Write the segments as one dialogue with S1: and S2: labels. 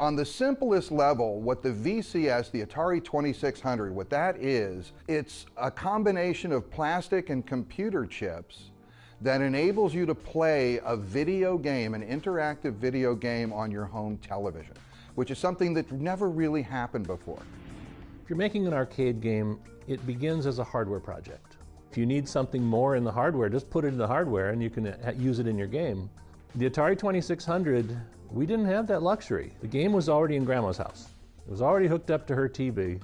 S1: On the simplest level, what the VCS, the Atari 2600, what that is, it's a combination of plastic and computer chips that enables you to play a video game, an interactive video game on your home television, which is something that never really happened before.
S2: If you're making an arcade game, it begins as a hardware project. If you need something more in the hardware, just put it in the hardware and you can use it in your game. The Atari 2600, we didn't have that luxury. The game was already in Grandma's house. It was already hooked up to her TV.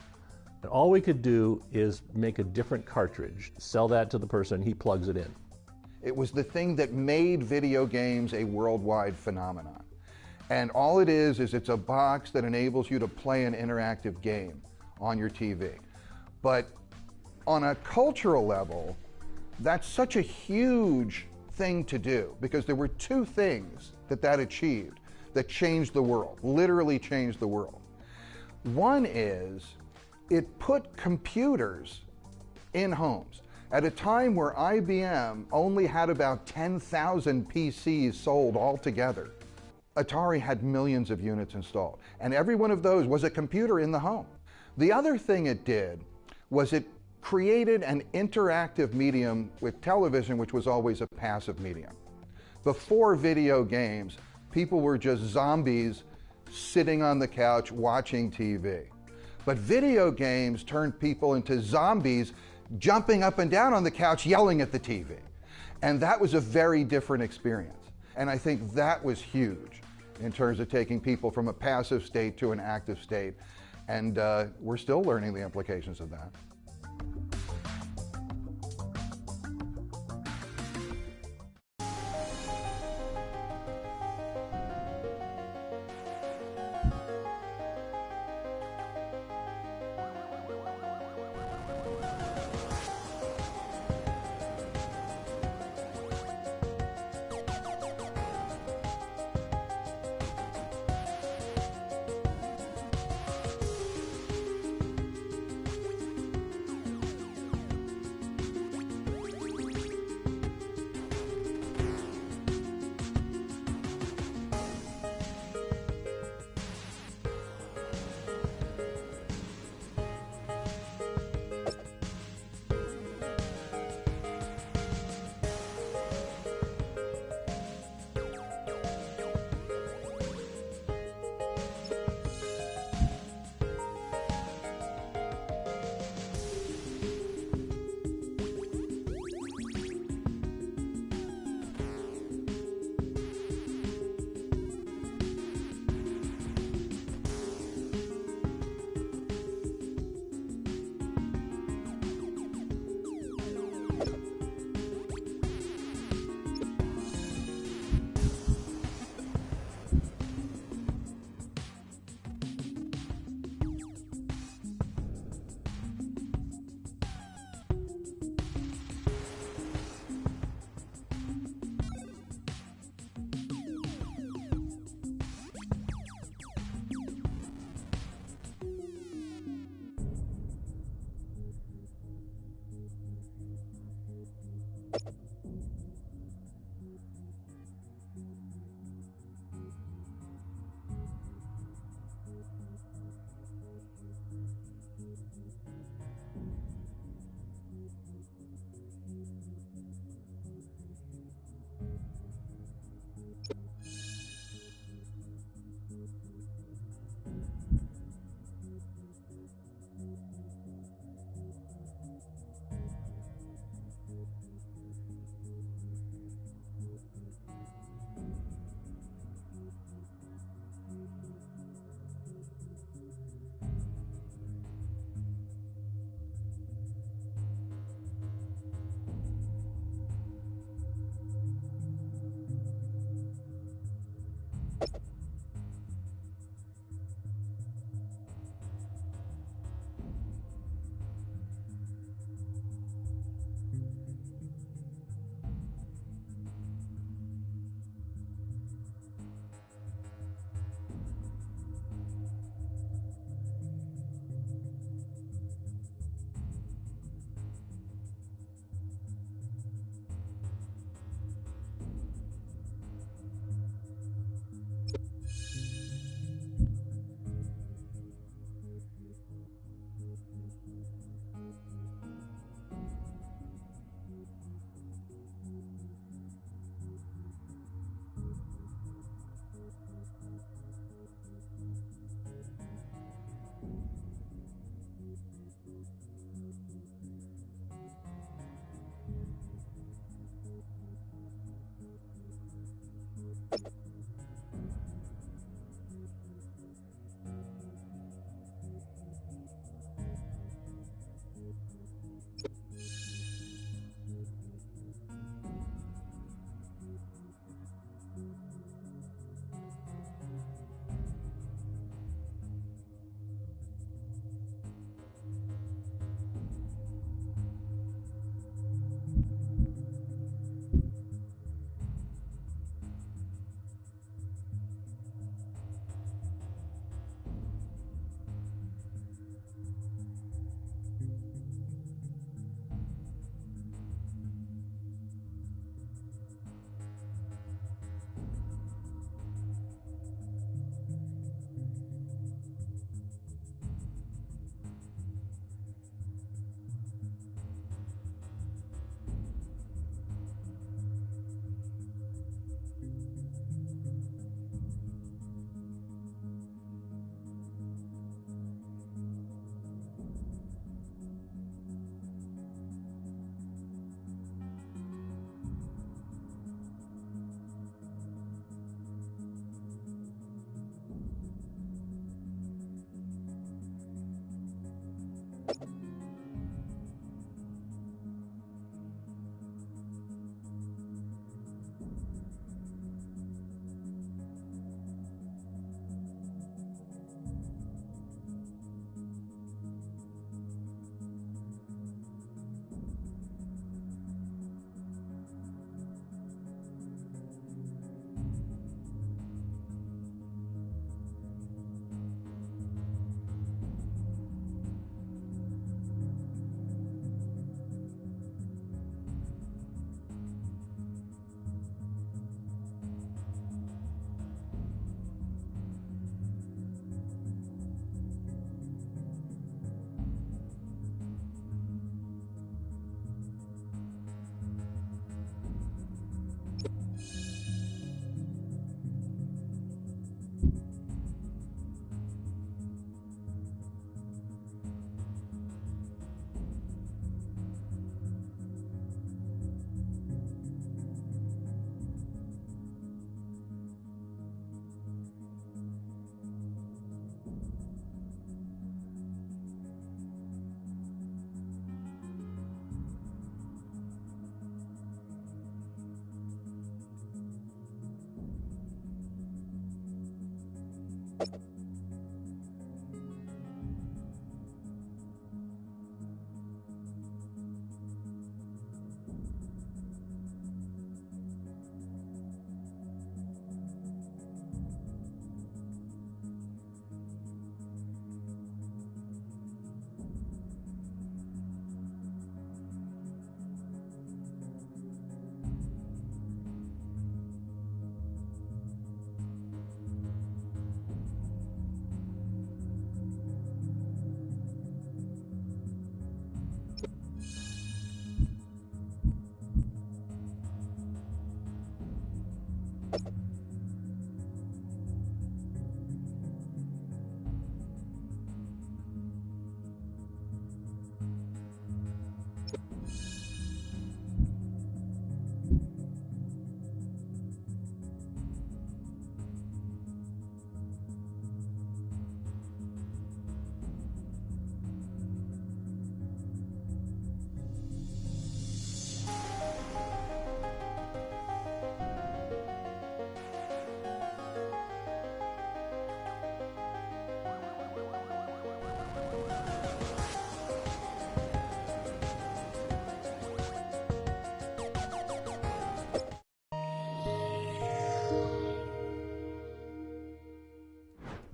S2: And all we could do is make a different cartridge, sell that to the person, he plugs it in.
S1: It was the thing that made video games a worldwide phenomenon. And all it is it's a box that enables you to play an interactive game on your TV. But on a cultural level, that's such a huge thing to do, because there were two things that achieved that changed the world, literally changed the world. One is it put computers in homes. At a time where IBM only had about 10,000 PCs sold altogether, Atari had millions of units installed, and every one of those was a computer in the home. The other thing it did was it created an interactive medium with television, which was always a passive medium. Before video games, people were just zombies sitting on the couch watching TV. But video games turned people into zombies jumping up and down on the couch yelling at the TV. And that was a very different experience. And I think that was huge in terms of taking people from a passive state to an active state. And we're still learning the implications of that.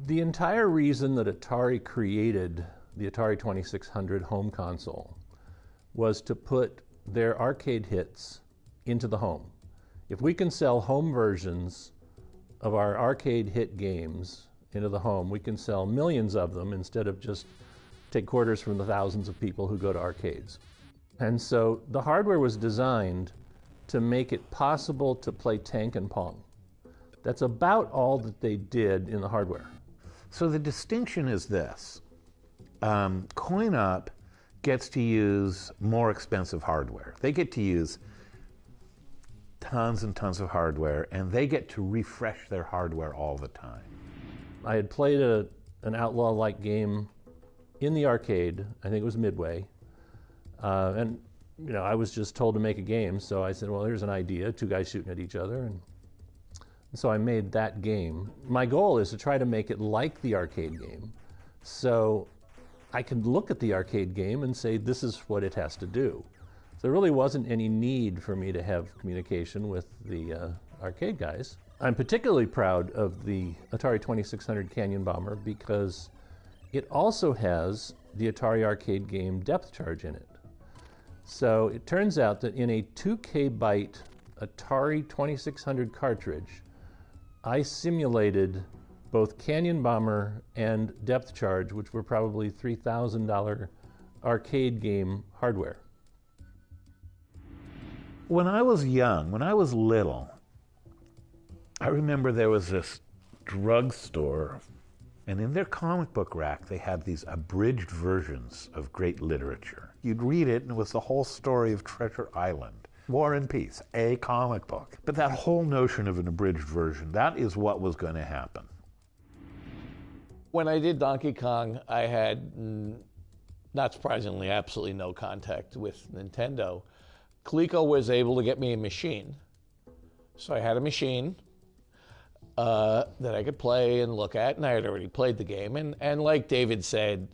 S2: The entire reason that Atari created the Atari 2600 home console was to put their arcade hits into the home. If we can sell home versions of our arcade hit games into the home, we can sell millions of them instead of just take quarters from the thousands of people who go to arcades. And so the hardware was designed to make it possible to play Tank and Pong. That's about all that they did in the hardware.
S3: So the distinction is this. Coin-Up gets to use more expensive hardware. They get to use tons and tons of hardware, and they get to refresh their hardware all the time.
S2: I had played an Outlaw-like game in the arcade. I think it was Midway. And you know, I was just told to make a game, so I said, well, here's an idea, two guys shooting at each other. And so I made that game. My goal is to try to make it like the arcade game, so I could look at the arcade game and say, this is what it has to do. So there really wasn't any need for me to have communication with the arcade guys. I'm particularly proud of the Atari 2600 Canyon Bomber because it also has the Atari arcade game Depth Charge in it. So it turns out that in a 2K byte Atari 2600 cartridge, I simulated both Canyon Bomber and Depth Charge, which were probably $3,000 arcade game hardware.
S3: When I was young, when I was little, I remember there was this drugstore, and in their comic book rack, they had these abridged versions of great literature. You'd read it, and it was the whole story of Treasure Island. War and Peace, a comic book. But that whole notion of an abridged version, that is what was going to happen.
S4: When I did Donkey Kong, I had, not surprisingly, absolutely no contact with Nintendo. Coleco was able to get me a machine. So I had a machine that I could play and look at, and I had already played the game. And like David said,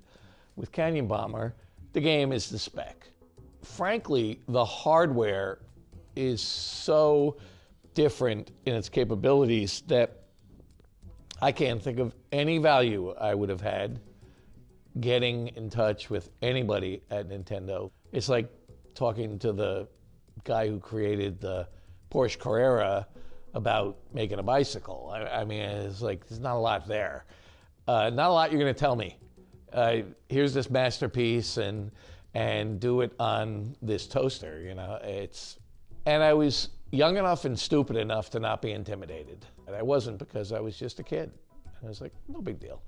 S4: with Canyon Bomber, the game is the spec. Frankly, the hardware is so different in its capabilities that I can't think of any value I would have had getting in touch with anybody at Nintendo. It's like talking to the guy who created the Porsche Carrera about making a bicycle. I mean, it's like, there's not a lot there. Not a lot you're going to tell me. Here's this masterpiece and do it on this toaster, you know. And I was young enough and stupid enough to not be intimidated. And I wasn't, because I was just a kid. And I was like, no big deal.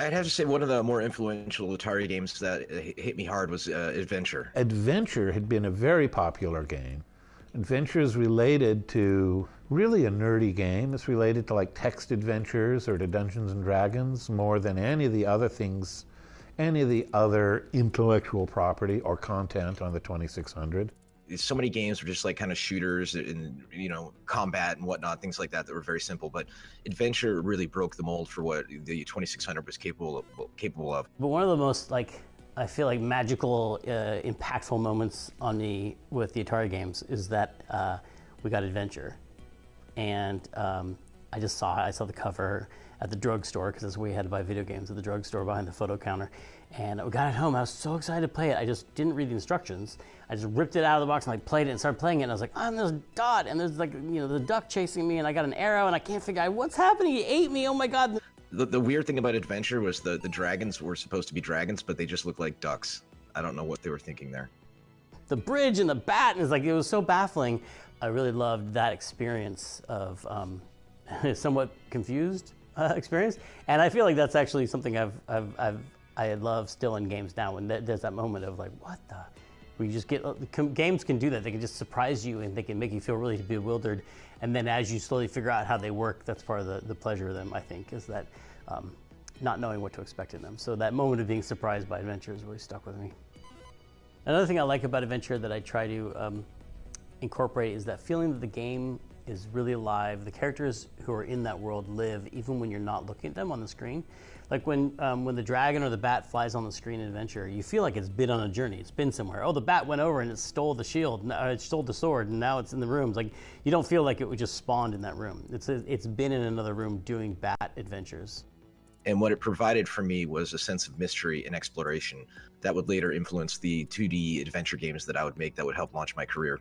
S5: I'd have to say one of the more influential Atari games that hit me hard was Adventure.
S3: Adventure had been a very popular game. Adventure is related to really a nerdy game. It's related to like text adventures or to Dungeons and Dragons more than any of the other things, any of the other intellectual property or content on the 2600.
S5: So many games were just like kind of shooters and, you know, combat and whatnot, things like that were very simple. But Adventure really broke the mold for what the 2600 was capable of.
S6: But one of the most, like, I feel like magical, impactful moments on me with the Atari games is that we got Adventure, and I saw the cover at the drugstore, because that's where we had to buy video games, at the drugstore behind the photo counter. And we got it home. I was so excited to play it. I just didn't read the instructions. I just ripped it out of the box and like played it and started playing it. And I was like, I'm this dot, and there's like, you know, the duck chasing me, and I got an arrow, and I can't figure out what's happening. He ate me. Oh my god.
S5: The weird thing about Adventure was the dragons were supposed to be dragons, but they just looked like ducks. I don't know what they were thinking there.
S6: The bridge and the bat, and it was so baffling. I really loved that experience of somewhat confused experience, and I feel like that's actually something I love still in games now. When there's that moment of like, what the? Where you just get games can do that. They can just surprise you, and they can make you feel really bewildered. And then as you slowly figure out how they work, that's part of the pleasure of them, I think, is that not knowing what to expect in them. So that moment of being surprised by Adventure is really stuck with me. Another thing I like about Adventure that I try to incorporate is that feeling that the game is really alive. The characters who are in that world live even when you're not looking at them on the screen. Like when the dragon or the bat flies on the screen in Adventure, you feel like it's been on a journey. It's been somewhere. Oh, the bat went over and it stole the shield. It stole the sword, and now it's in the room. It's like you don't feel like it was just spawned in that room. It's been in another room doing bat adventures.
S5: And what it provided for me was a sense of mystery and exploration that would later influence the 2D adventure games that I would make that would help launch my career.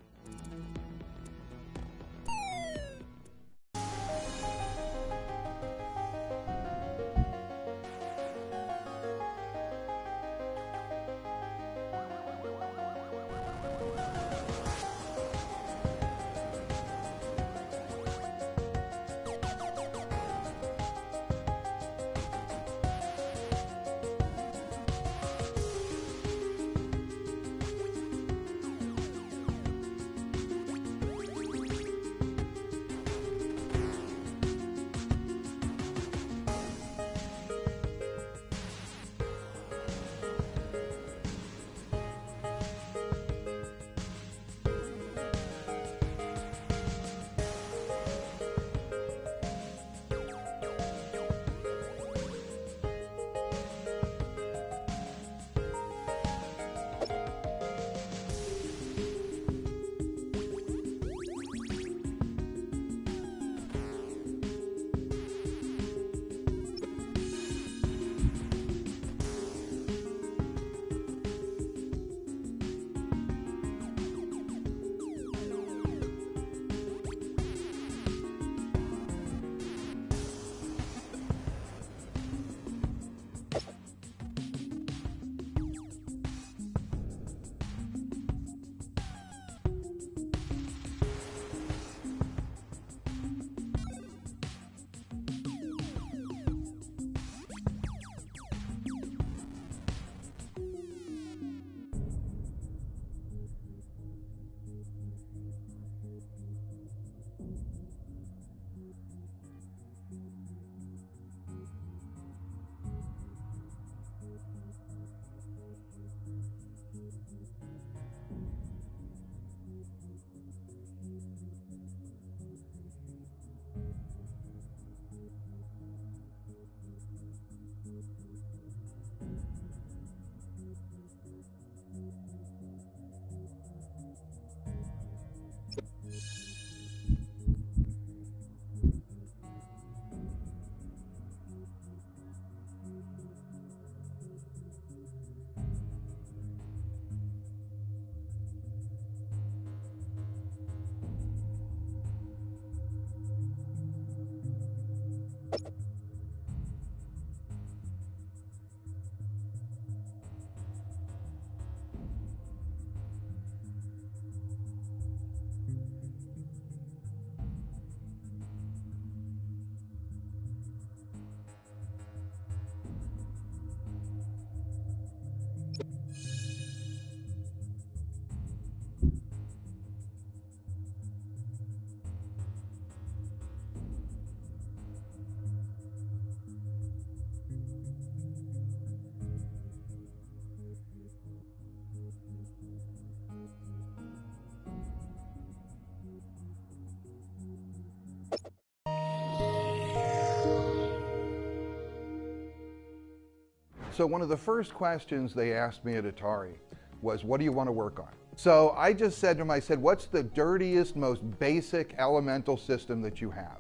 S1: So one of the first questions they asked me at Atari was, what do you want to work on? So I just said to him, I said, what's the dirtiest, most basic elemental system that you have?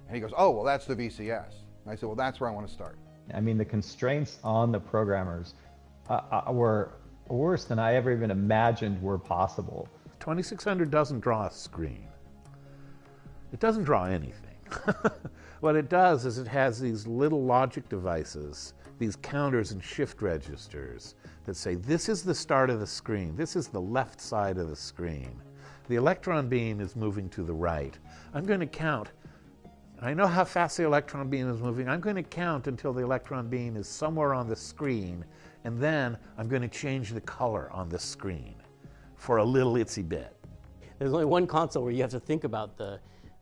S1: And he goes, oh, well, that's the VCS. And I said, well, that's where I want to start.
S7: I mean, the constraints on the programmers were worse than I ever even imagined were possible.
S3: 2600 doesn't draw a screen. It doesn't draw anything. What it does is it has these little logic devices, these counters and shift registers that say, this is the start of the screen, this is the left side of the screen. The electron beam is moving to the right. I'm going to count. I know how fast the electron beam is moving. I'm going to count until the electron beam is somewhere on the screen, and then I'm going to change the color on the screen for a little itsy bit.
S6: There's only one console where you have to think about the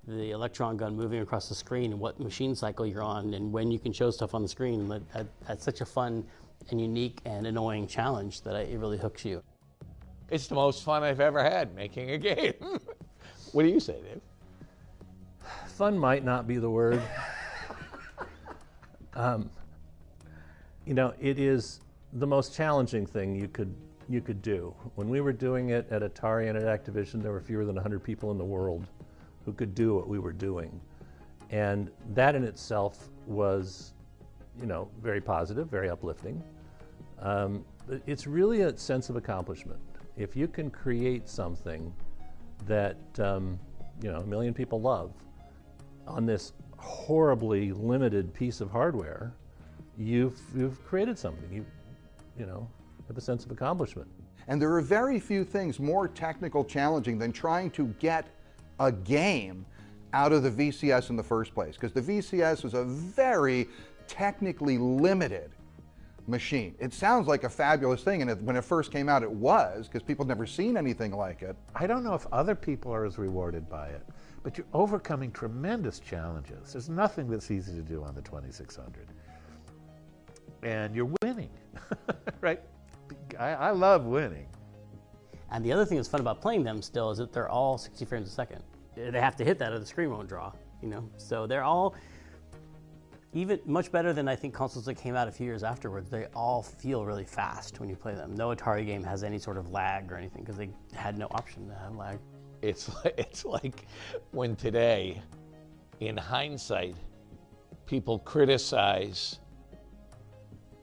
S6: electron gun moving across the screen and what machine cycle you're on and when you can show stuff on the screen. And that's such a fun and unique and annoying challenge that it really hooks you.
S4: It's the most fun I've ever had making a game. What do you say, Dave?
S2: Fun might not be the word. You know, it is the most challenging thing you could do. When we were doing it at Atari and at Activision, there were fewer than 100 people in the world who could do what we were doing. And that in itself was, you know, very positive, very uplifting. It's really a sense of accomplishment. If you can create something that, you know, 1 million people love on this horribly limited piece of hardware, you've created something. You know, have a sense of accomplishment.
S1: And there are very few things more technical challenging than trying to get a game out of the VCS in the first place, because the VCS is a very technically limited machine. It sounds like a fabulous thing, and when it first came out, it was, because people had never seen anything like it.
S3: I don't know if other people are as rewarded by it, but you're overcoming tremendous challenges. There's nothing that's easy to do on the 2600. And you're winning, right? I love winning.
S6: And the other thing that's fun about playing them still is that they're all 60 frames a second. They have to hit that or the screen won't draw, you know? So they're all even much better than I think consoles that came out a few years afterwards. They all feel really fast when you play them. No Atari game has any sort of lag or anything because they had no option to have lag.
S4: It's like when today, in hindsight, people criticize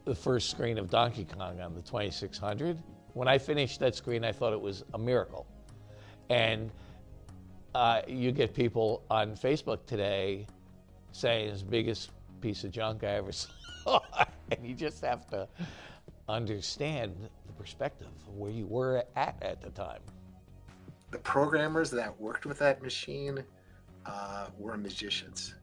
S4: the first screen of Donkey Kong on the 2600. When I finished that screen, I thought it was a miracle. And you get people on Facebook today saying it's the biggest piece of junk I ever saw. And you just have to understand the perspective of where you were at the time.
S8: The programmers that worked with that machine were magicians.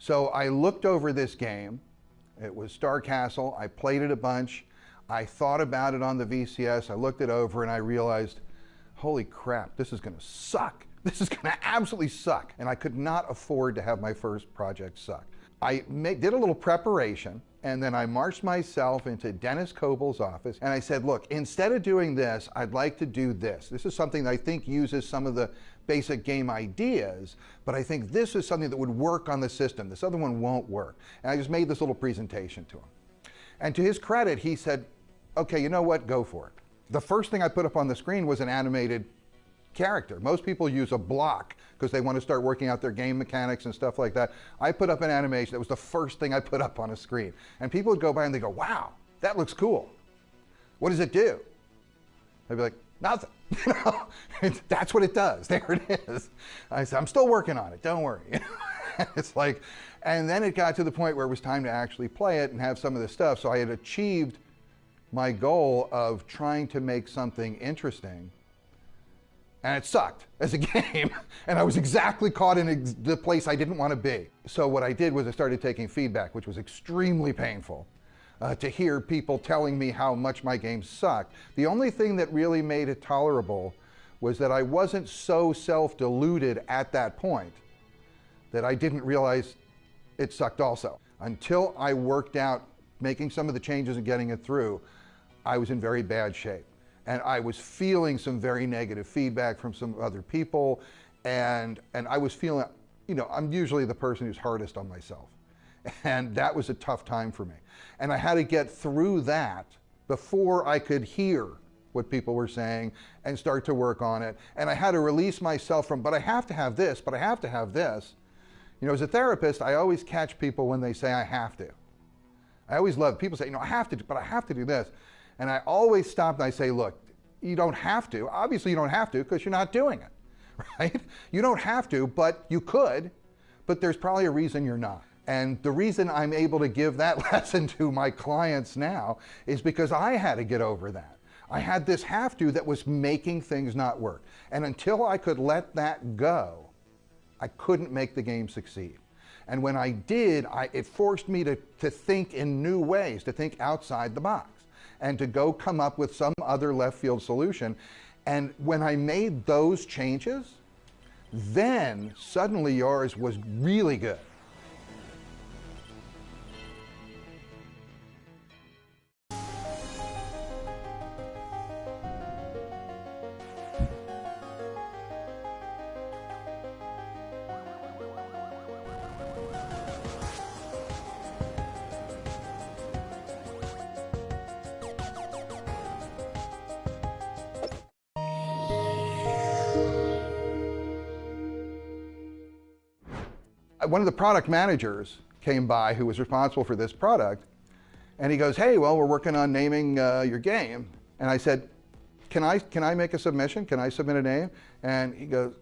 S1: So I looked over this game. It was Star Castle. I played it a bunch. I thought about it on the VCS. I looked it over and I realized, holy crap, this is going to suck. This is going to absolutely suck. And I could not afford to have my first project suck. I did a little preparation, and then I marched myself into Dennis Cobal's office, and I said, look, instead of doing this, I'd like to do this. This is something that I think uses some of the basic game ideas, but I think this is something that would work on the system. This other one won't work. And I just made this little presentation to him. And to his credit, he said, okay, you know what, go for it. The first thing I put up on the screen was an animated character. Most people use a block because they want to start working out their game mechanics and stuff like that. I put up an animation. That was the first thing I put up on a screen. And people would go by and they go, wow, that looks cool. What does it do? I'd be like, Nothing. You know, that's what it does. There it is. I said, I'm still working on it. Don't worry. It's like, and then it got to the point where it was time to actually play it and have some of the stuff. So I had achieved my goal of trying to make something interesting, and it sucked as a game. And I was exactly caught in the place I didn't want to be. So what I did was I started taking feedback, which was extremely painful. To hear people telling me how much my game sucked. The only thing that really made it tolerable was that I wasn't so self-deluded at that point that I didn't realize it sucked also. Until I worked out making some of the changes and getting it through, I was in very bad shape. And I was feeling some very negative feedback from some other people. And I was feeling, you know, I'm usually the person who's hardest on myself. And that was a tough time for me. And I had to get through that before I could hear what people were saying and start to work on it. And I had to release myself from, but I have to have this, but I have to have this. You know, as a therapist, I always catch people when they say I have to. I always love people say, you know, I have to, but I have to do this. And I always stop and I say, look, you don't have to. Obviously you don't have to because you're not doing it, right? You don't have to, but you could, but there's probably a reason you're not. And the reason I'm able to give that lesson to my clients now is because I had to get over that. I had this have to that was making things not work. And until I could let that go, I couldn't make the game succeed. And when I did, it forced me to think in new ways, to think outside the box, and to go come up with some other left field solution. And when I made those changes, then suddenly yours was really good. One of the product managers came by who was responsible for this product, and he goes, hey, well, we're working on naming your game. And I said, can I make a submission? Can I submit a name? And he goes,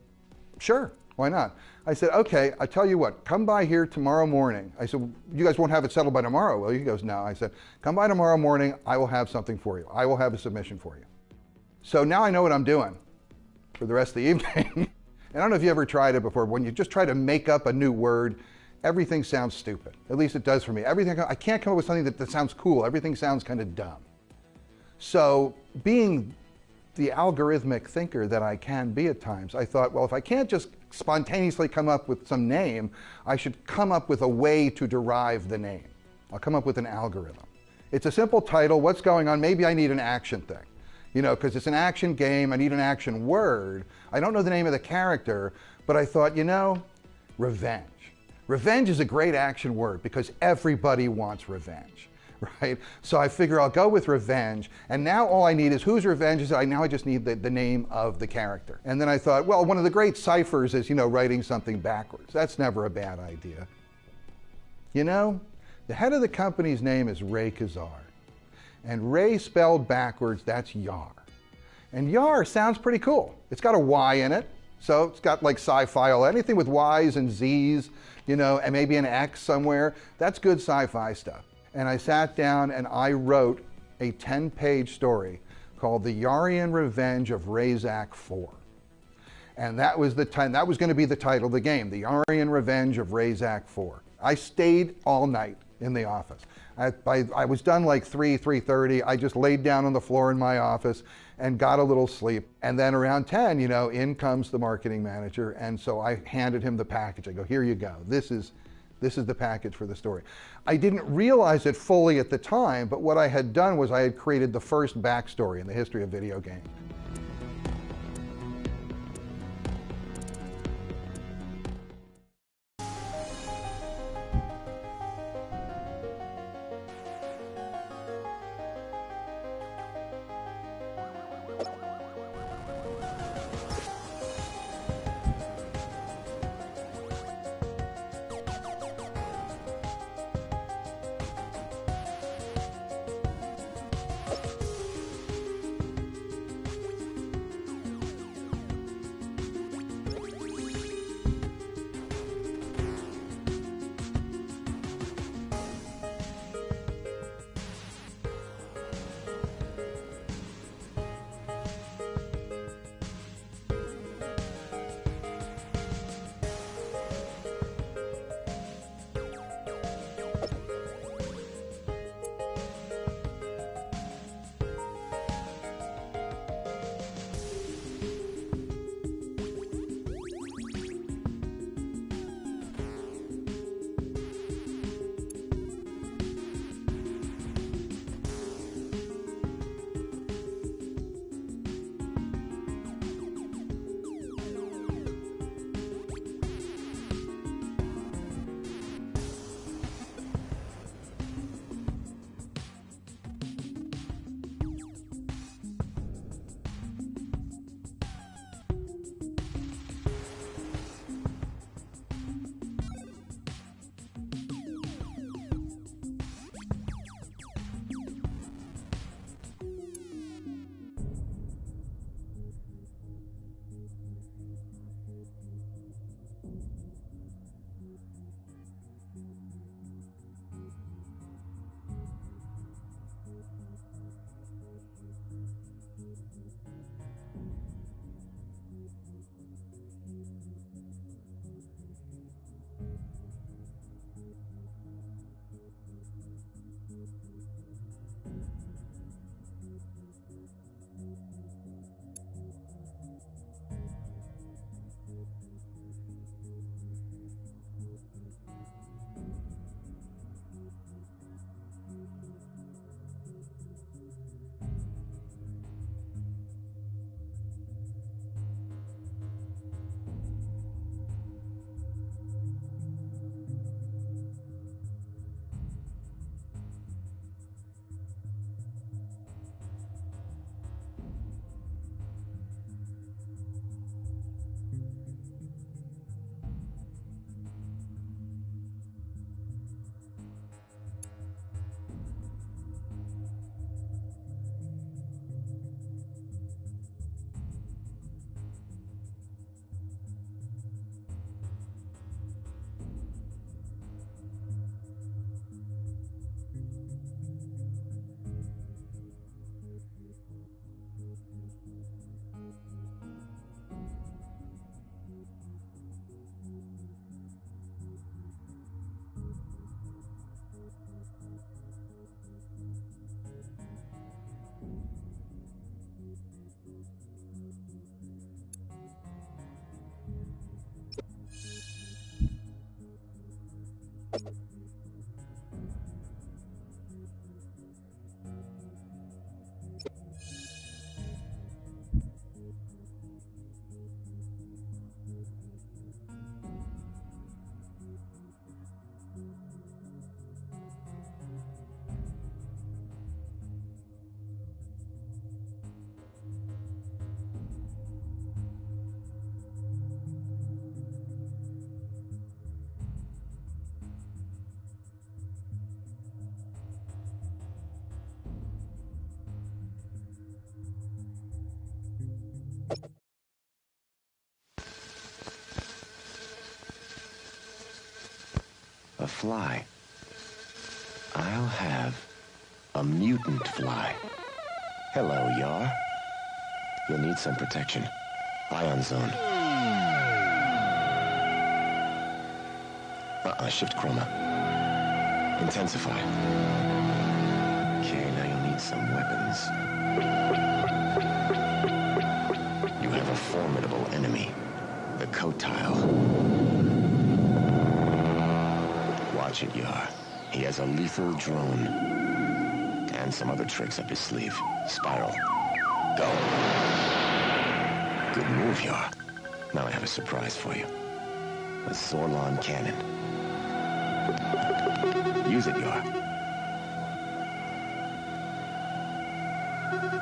S1: sure, why not? I said, okay, I tell you what, come by here tomorrow morning. I said, you guys won't have it settled by tomorrow, will you? He goes, no. I said, come by tomorrow morning, I will have something for you. I will have a submission for you. So now I know what I'm doing for the rest of the evening. I don't know if you ever tried it before. When you just try to make up a new word, everything sounds stupid. At least it does for me. I can't come up with something that sounds cool. Everything sounds kind of dumb. So being the algorithmic thinker that I can be at times, I thought, well, if I can't just spontaneously come up with some name, I should come up with a way to derive the name. I'll come up with an algorithm. It's a simple title. What's going on? Maybe I need an action thing. You know, because it's an action game, I need an action word. I don't know the name of the character, but I thought, you know, revenge. Revenge is a great action word because everybody wants revenge, right? So I figure I'll go with revenge, and now all I need is whose revenge is it? Now I just need the name of the character. And then I thought, well, one of the great ciphers is, you know, writing something backwards. That's never a bad idea. You know, the head of the company's name is Ray Kazar. And Ray spelled backwards, that's Yar. And Yar sounds pretty cool. It's got a Y in it, so it's got like sci-fi, anything with Y's and Z's, you know, and maybe an X somewhere. That's good sci-fi stuff. And I sat down and I wrote a 10-page story called The Yarian Revenge of Razak IV. And that was that was going to be the title of the game, The Yarian Revenge of Razak IV. I stayed all night in the office. I was done like 3:30. I just laid down on the floor in my office and got a little sleep. And then around 10, you know, in comes the marketing manager. And so I handed him the package. I go, here you go. This is the package for the story. I didn't realize it fully at the time, but what I had done was I had created the first backstory in the history of video games.
S9: fly. I'll have a mutant fly. Hello, Yar. You'll need some protection. Ion zone. Shift chroma. Intensify. Okay, now you'll need some weapons. You have a formidable enemy. The Kotile. Watch it, Yar. He has a lethal drone. And some other tricks up his sleeve. Spiral. Go. Good move, Yar. Now I have a surprise for you. A Zorlon cannon. Use it, Yar.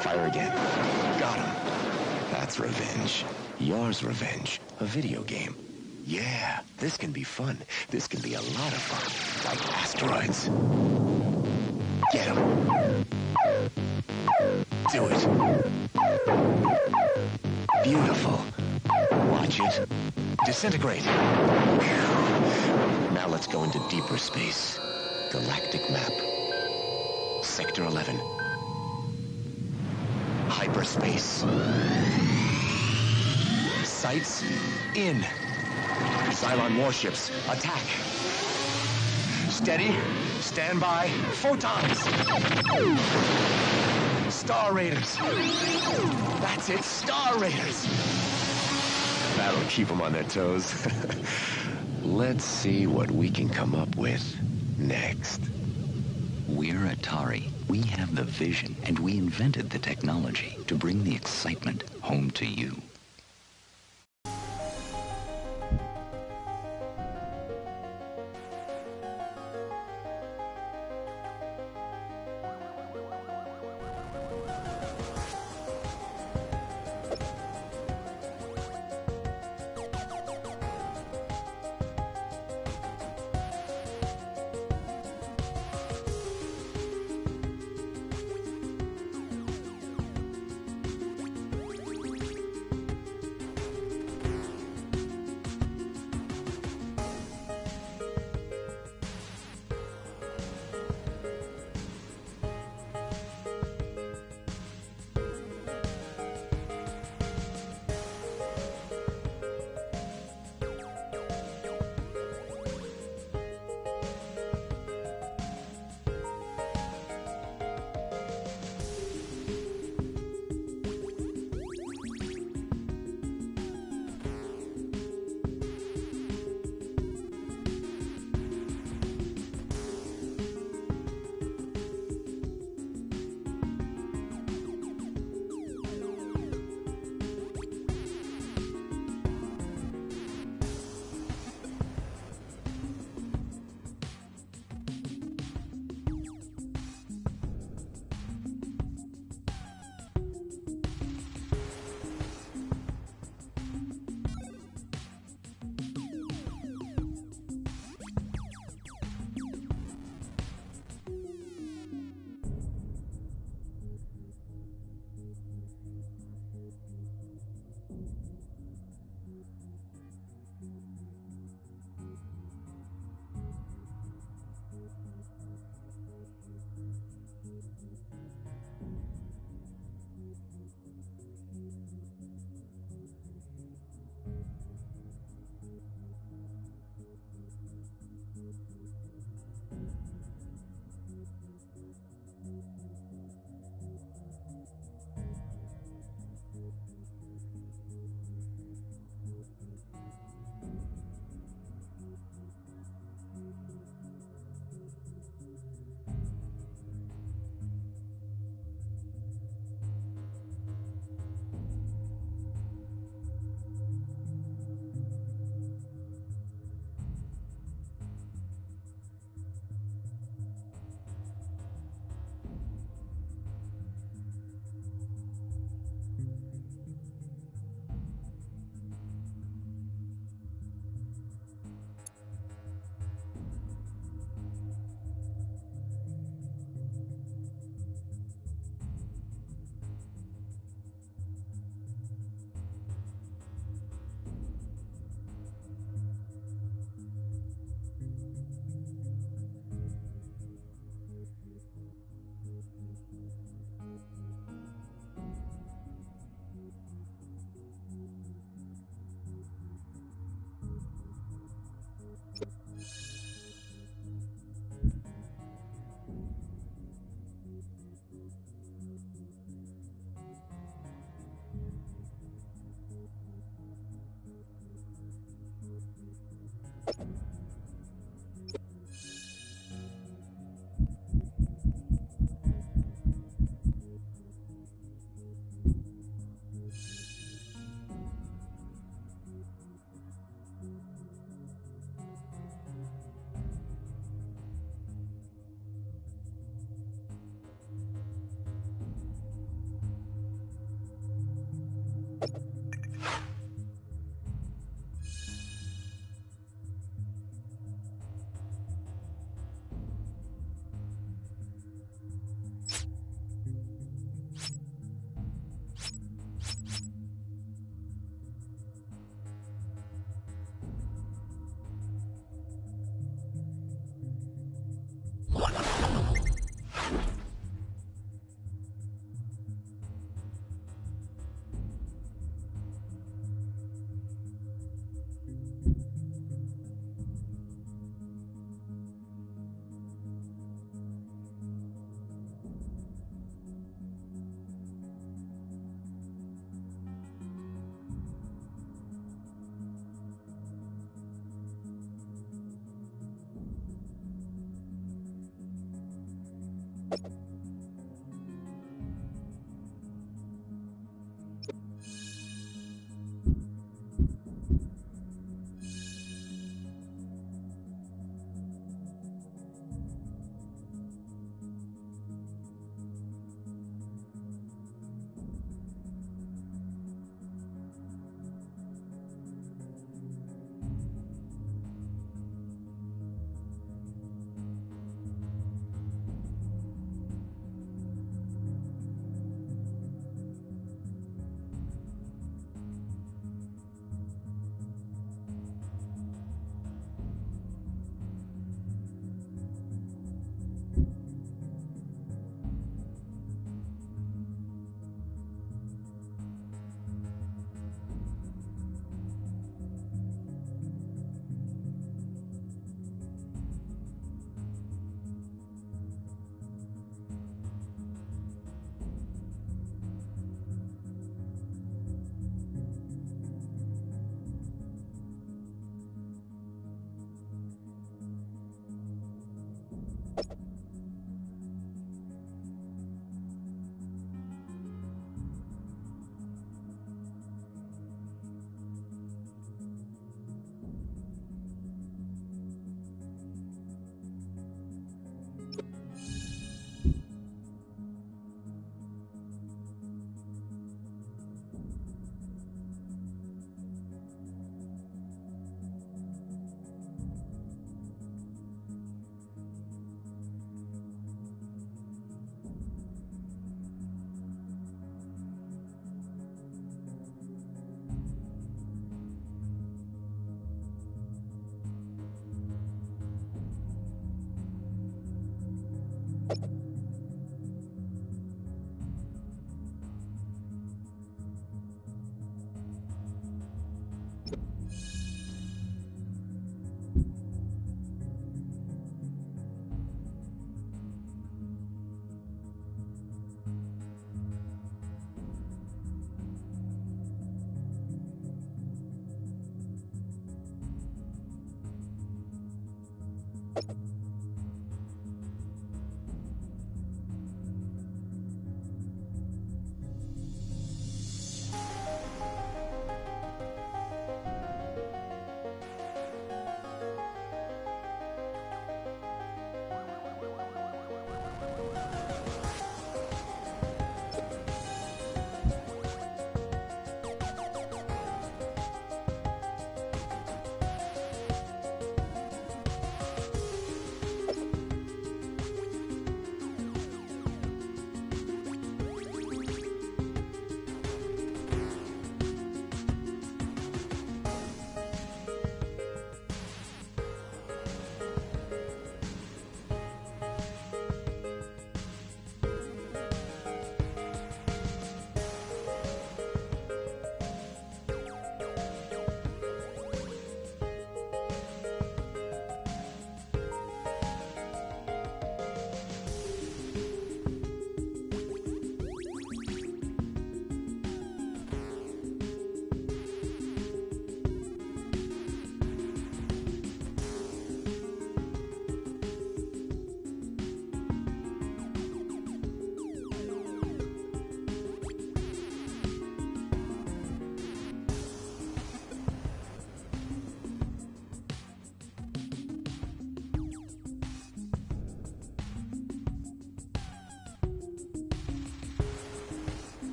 S9: Fire again. Got him. That's revenge. Yar's revenge. A video game. Yeah, this can be fun. This can be a lot of fun. Like asteroids. Get him. Do it. Beautiful. Watch it. Disintegrate. Now let's go into deeper space. Galactic map. Sector 11. Hyperspace. Sights in. Cylon warships, attack. Steady, stand by, photons. Star Raiders. That's it, Star Raiders. That'll keep them on their toes. Let's see what we can come up with next.
S10: We're Atari. We have the vision, and we invented the technology to bring the excitement home to you.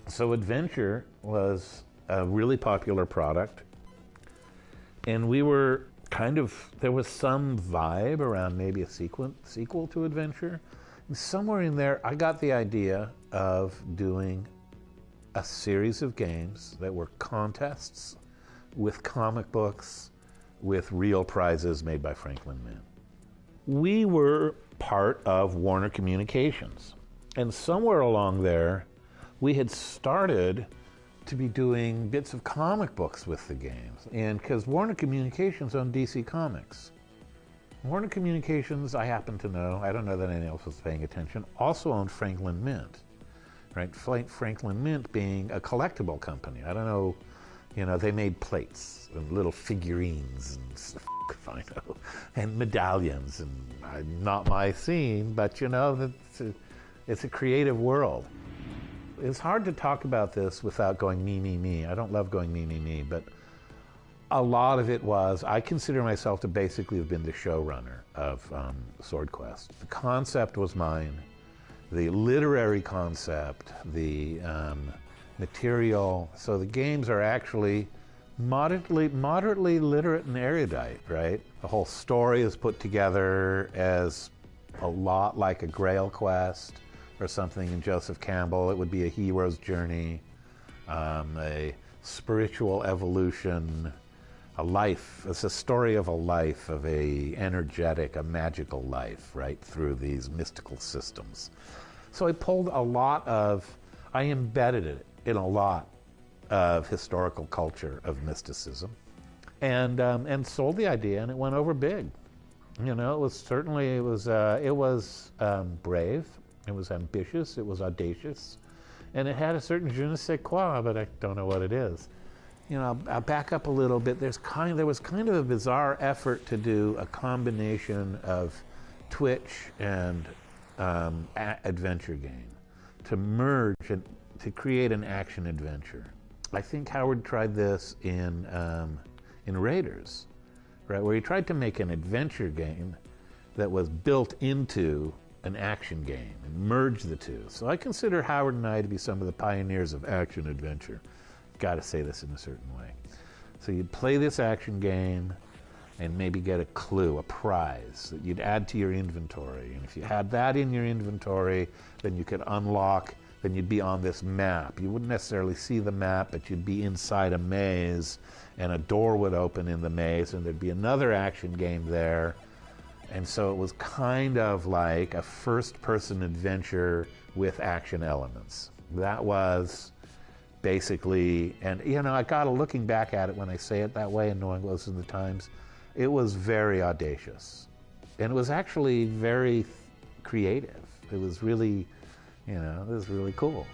S3: So Adventure was a really popular product, and we were there was some vibe around maybe a sequel to Adventure. And somewhere in there, I got the idea of doing a series of games that were contests with comic books, with real prizes made by Franklin Mint. We were part of Warner Communications, and somewhere along there, we had started to be doing bits of comic books with the games. And because Warner Communications owned DC Comics. Warner Communications, I happen to know, I don't know that anyone else was paying attention, also owned Franklin Mint, right? Franklin Mint being a collectible company. I don't know, they made plates and little figurines and stuff, I know, and medallions, and not my scene, but it's a creative world. It's hard to talk about this without going me, me, me. I don't love going me, me, me, but a lot of it was, I consider myself to basically have been the showrunner of Sword Quest. The concept was mine, the literary concept, the material. So the games are actually moderately literate and erudite, right? The whole story is put together as a lot like a Grail quest or something in Joseph Campbell. It would be a hero's journey, a spiritual evolution, a life. It's a story of a life, of a energetic, a magical life, right, through these mystical systems. So I embedded it in a lot of historical culture of mysticism, and sold the idea, and it went over big. It was brave. It was ambitious, it was audacious, and it had a certain je ne sais quoi, but I don't know what it is. I'll back up a little bit. There was kind of a bizarre effort to do a combination of Twitch and adventure game, to merge and to create an action adventure. I think Howard tried this in Raiders, right, where he tried to make an adventure game that was built into an action game and merge the two. So I consider Howard and I to be some of the pioneers of action adventure. Got to say this in a certain way. So you'd play this action game and maybe get a clue, a prize that you'd add to your inventory. And if you had that in your inventory, then you could unlock, then you'd be on this map. You wouldn't necessarily see the map, but you'd be inside a maze, and a door would open in the maze, and there'd be another action game there. And so it was kind of like a first-person adventure with action elements. That was basically, and I got looking back at it when I say it that way and knowing those are the times, it was very audacious. And it was actually very creative. It was really, it was really cool.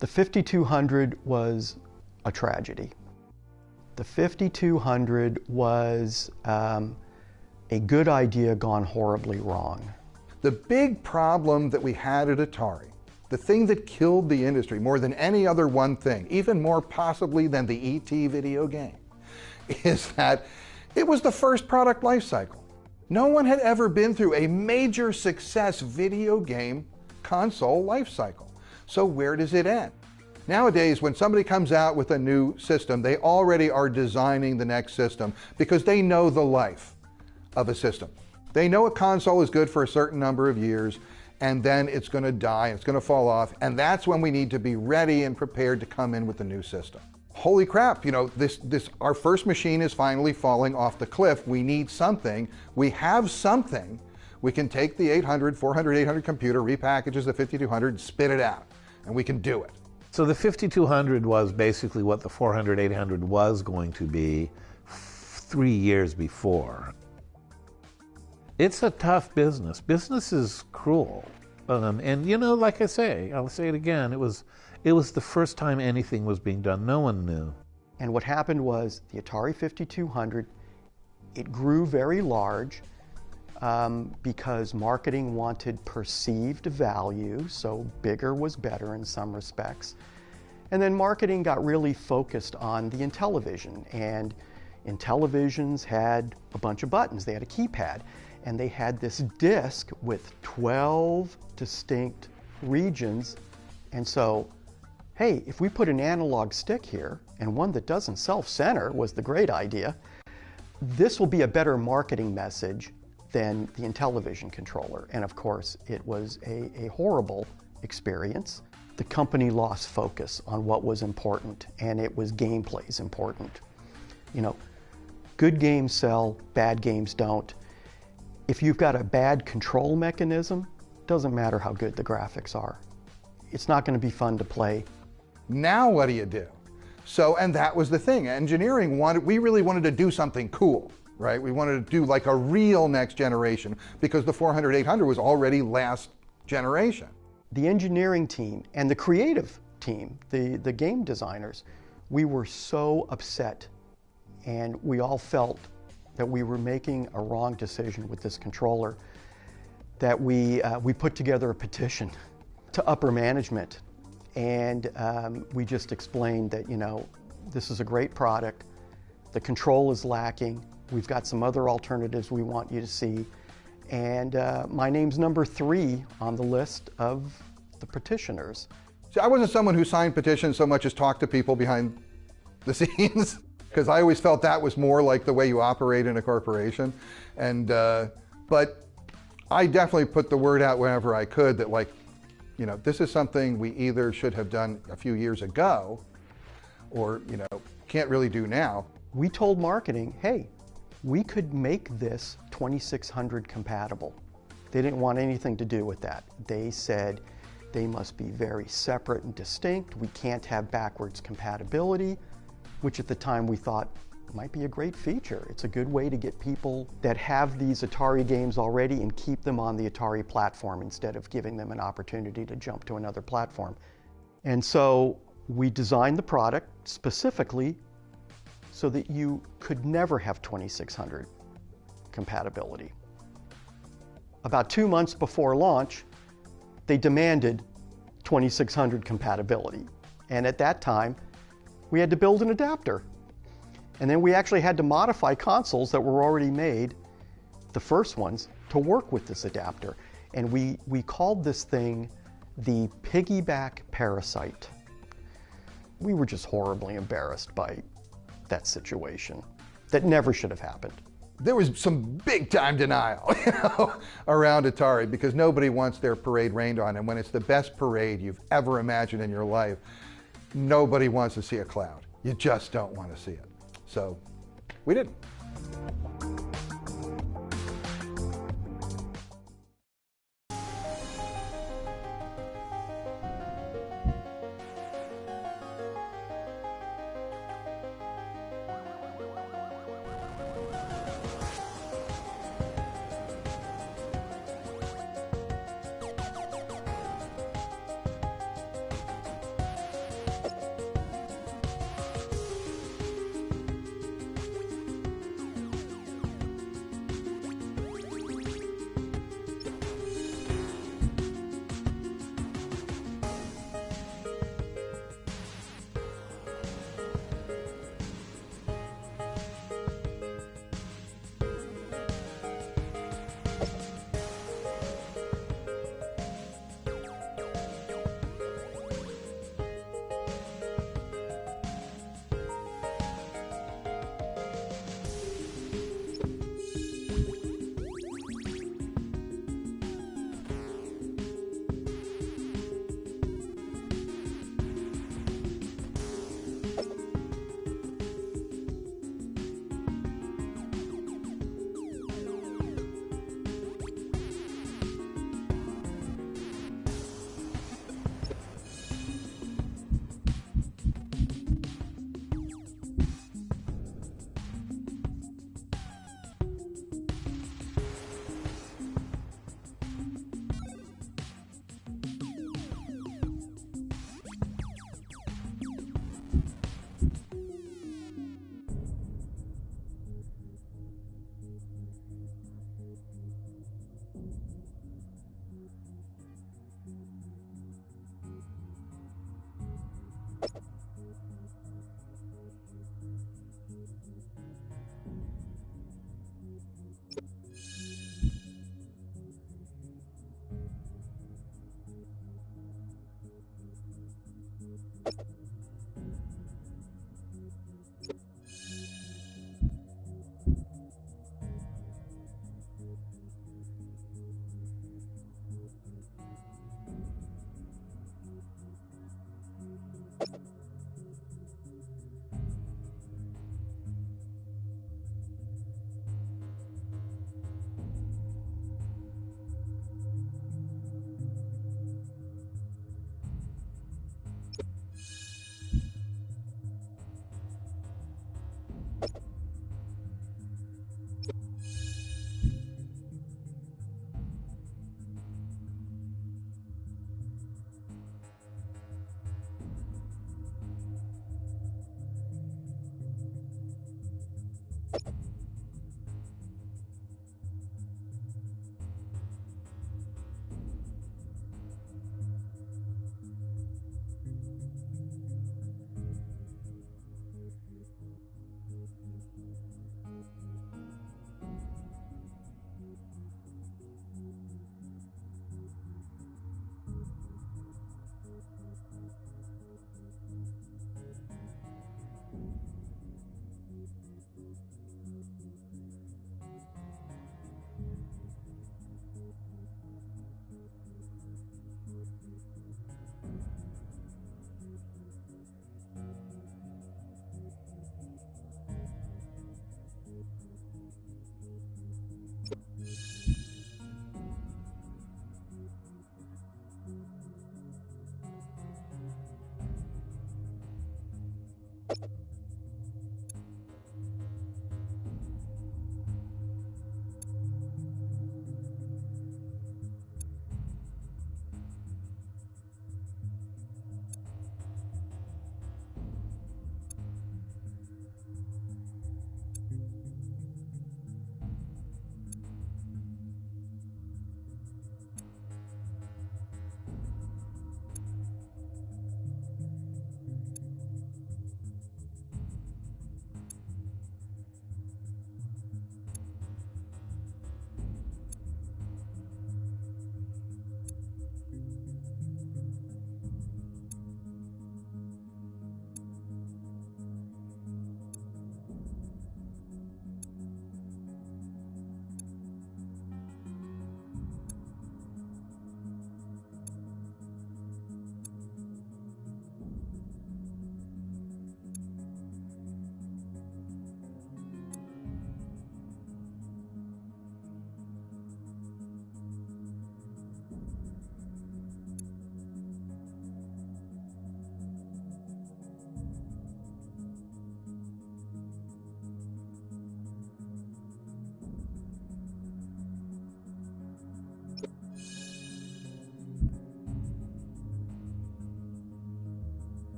S11: The 5200 was a tragedy. The 5200 was a good idea gone horribly wrong.
S1: The big problem that we had at Atari, the thing that killed the industry more than any other one thing, even more possibly than the E.T. video game, is that it was the first product life cycle. No one had ever been through a major success video game console life cycle. So where does it end? Nowadays, when somebody comes out with a new system, they already are designing the next system because they know the life of a system. They know a console is good for a certain number of years, and then it's going to die, it's going to fall off, and that's when we need to be ready and prepared to come in with the new system. Holy crap, you know, our first machine is finally falling off the cliff. We need something. We have something. We can take the 800, 400, 800 computer, repackages the 5200, spit it out, and we can do it.
S3: So the 5200 was basically what the 400, 800 was going to be 3 years before. It's a tough business. Business is cruel. And you know, like I say, I'll say it again, it was the first time anything was being done. No one knew.
S11: And what happened was the Atari 5200, it grew very large because marketing wanted perceived value, so bigger was better in some respects. And then marketing got really focused on the Intellivision, and Intellivisions had a bunch of buttons. They had a keypad, and they had this disc with 12 distinct regions, and so hey, if we put an analog stick here, and one that doesn't self-center was the great idea, this will be a better marketing message than the Intellivision controller. And of course, it was a horrible experience. The company lost focus on what was important, and it was gameplay's important. You know, good games sell, bad games don't. If you've got a bad control mechanism, doesn't matter how good the graphics are. It's not going to be fun to play.
S1: Now what do you do? So, and that was the thing. Engineering we really wanted to do something cool, right? We wanted to do like a real next generation because the 400, 800 was already last generation.
S11: The engineering team and the creative team, the game designers, we were so upset, and we all felt that we were making a wrong decision with this controller, that we put together a petition to upper management, and we just explained that, you know, this is a great product, the control is lacking, we've got some other alternatives we want you to see, and my name's number 3 on the list of the petitioners.
S1: See, I wasn't someone who signed petitions so much as talked to people behind the scenes, because I always felt that was more like the way you operate in a corporation. And but I definitely put the word out whenever I could that, like, you know, this is something we either should have done a few years ago or, you know, can't really do now.
S11: We told marketing, hey, we could make this 2600 compatible. They didn't want anything to do with that. They said they must be very separate and distinct. We can't have backwards compatibility, which at the time we thought might be a great feature. It's a good way to get people that have these Atari games already and keep them on the Atari platform instead of giving them an opportunity to jump to another platform. And so we designed the product specifically so that you could never have 2600 compatibility. About 2 months before launch, they demanded 2600 compatibility. And at that time, we had to build an adapter. And then we actually had to modify consoles that were already made, the first ones, to work with this adapter. And we called this thing the piggyback parasite. We were just horribly embarrassed by that situation. That never should have happened.
S1: There was some big time denial, you know, around Atari, because nobody wants their parade rained on. And when it's the best parade you've ever imagined in your life, nobody wants to see a cloud. You just don't want to see it. So we didn't.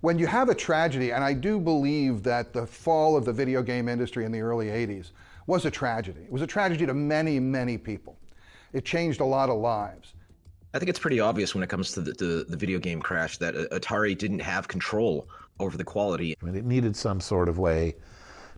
S1: When you have a tragedy, and I do believe that the fall of the video game industry in the early 80s was a tragedy. It was a tragedy to many, many people. It changed a lot of lives.
S5: I think it's pretty obvious when it comes to the video game crash that Atari didn't have control over the quality.
S3: I mean, it needed some sort of way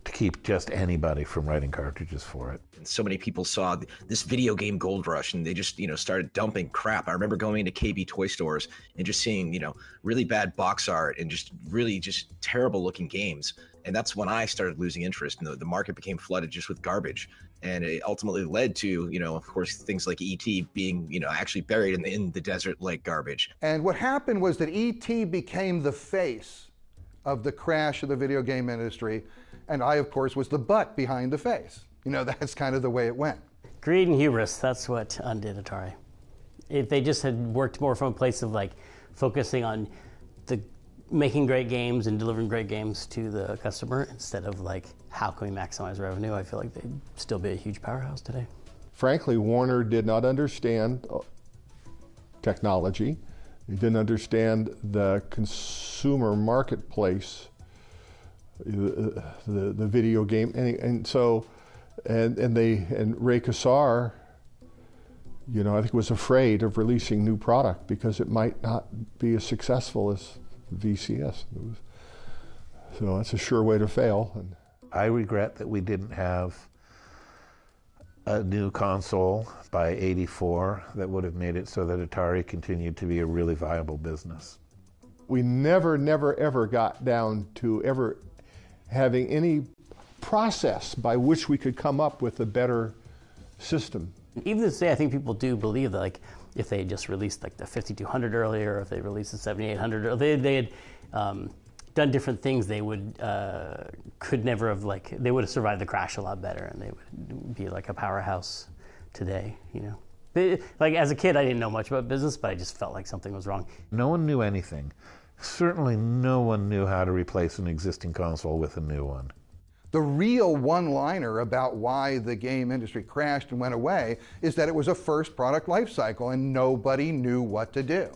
S3: to keep just anybody from writing cartridges for it.
S5: And so many people saw this video game gold rush, and they just, started dumping crap. I remember going into KB toy stores and just seeing, really bad box art and just really just terrible looking games. And that's when I started losing interest, and the market became flooded just with garbage. And it ultimately led to, of course, things like E.T. being, actually buried in the desert like garbage.
S1: And what happened was that E.T. became the face of the crash of the video game industry. And I, of course, was the butt behind the face. That's kind of the way it went.
S6: Greed and hubris, that's what undid Atari. If they just had worked more from a place of focusing on making great games and delivering great games to the customer instead of how can we maximize revenue, I feel like they'd still be a huge powerhouse today.
S12: Frankly, Warner did not understand technology. They didn't understand the consumer marketplace, the video game, and Ray Kassar, I think was afraid of releasing new product because it might not be as successful as VCS. So that's a sure way to fail.
S3: I regret that we didn't have a new console by '84 that would have made it so that Atari continued to be a really viable business.
S12: We never, ever got down to ever having any process by which we could come up with a better system.
S6: Even to say, I think people do believe that if they had just released the 5200 earlier, or if they released the 7800, or they had done different things, they would could never have they would have survived the crash a lot better, and they would be a powerhouse today. As a kid, I didn't know much about business, but I just felt like something was wrong.
S3: No one knew anything. Certainly no one knew how to replace an existing console with a new one.
S1: The real one-liner about why the game industry crashed and went away is that it was a first product life cycle and nobody knew what to do.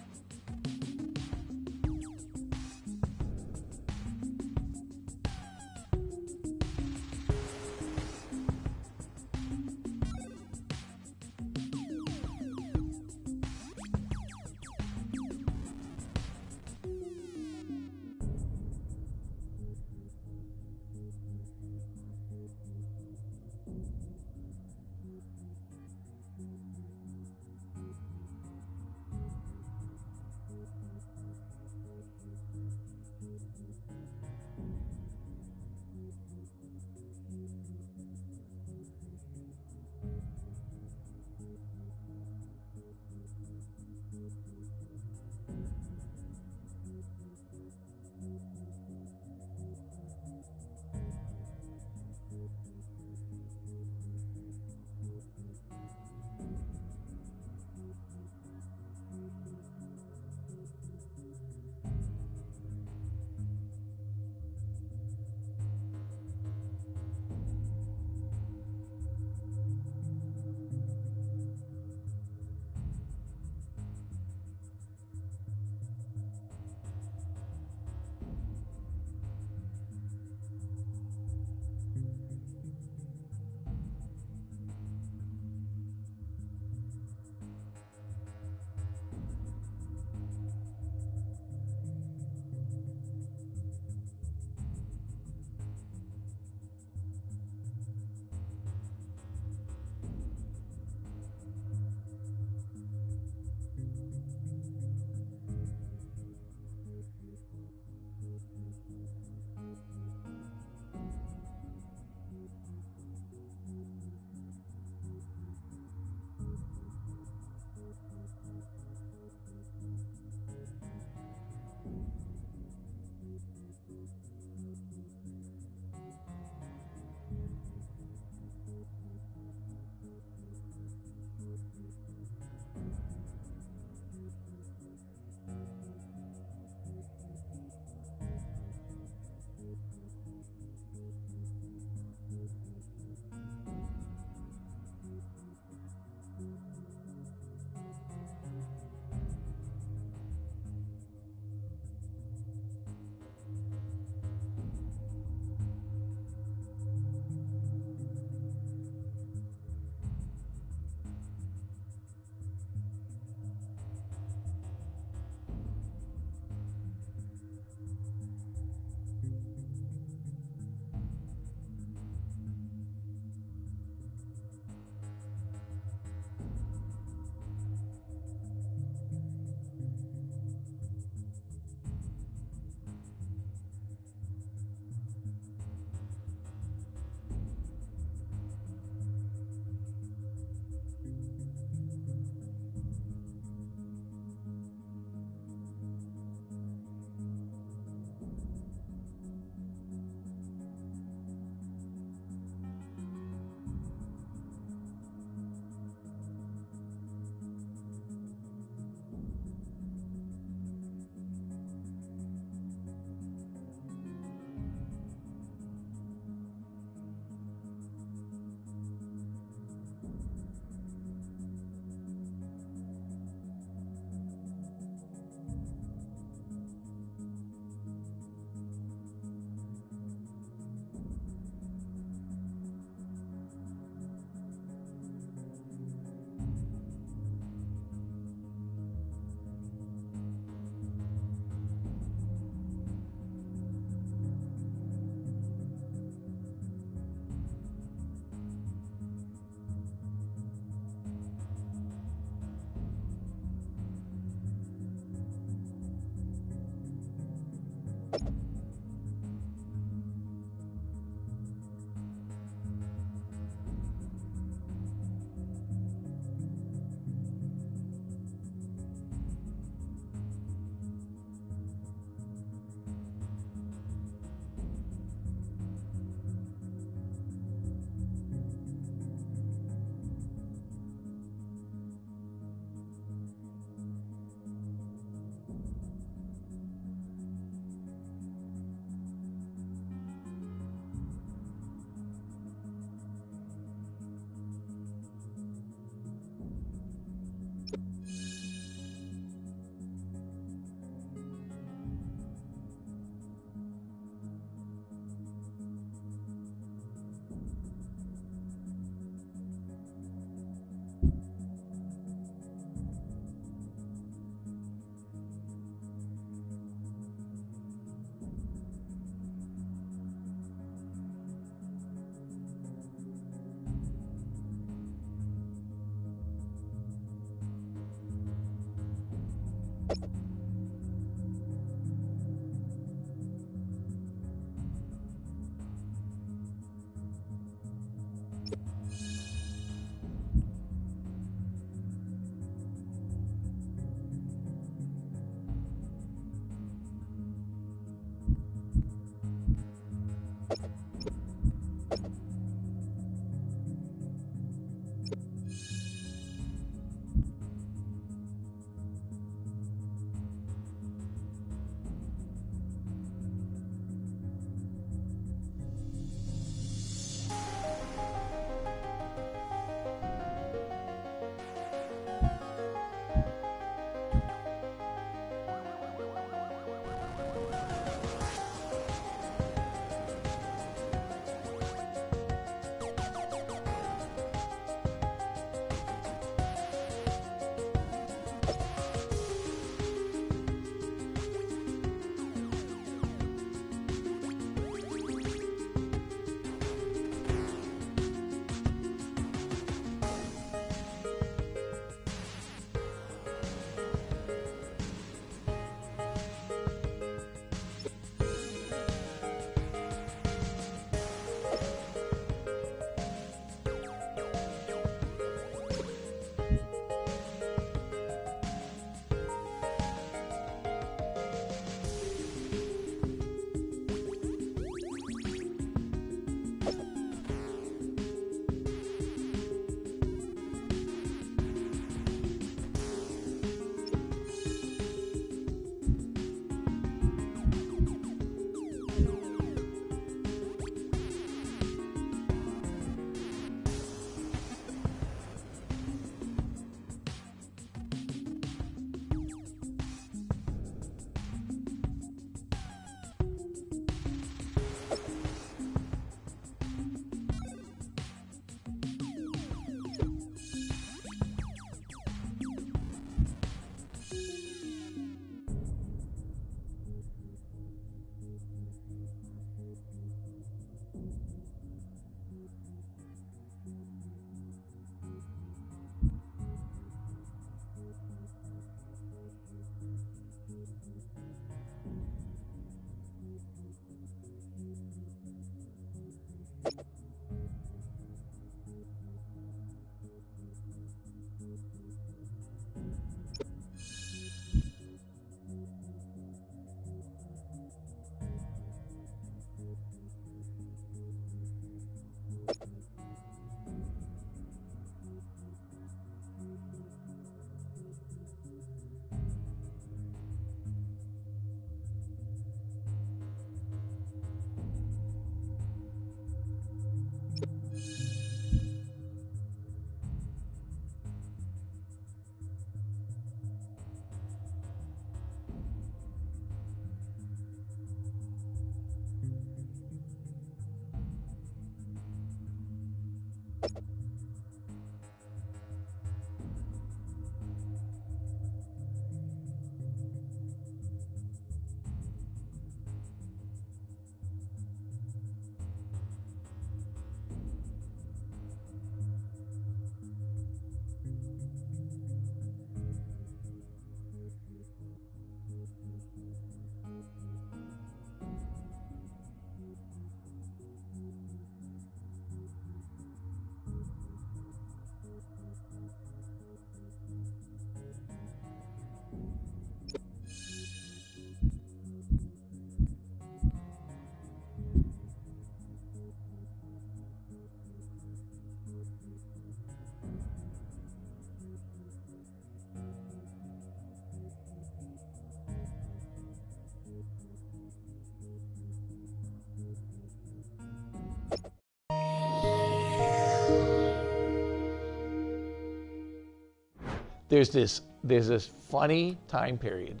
S4: there's this funny time period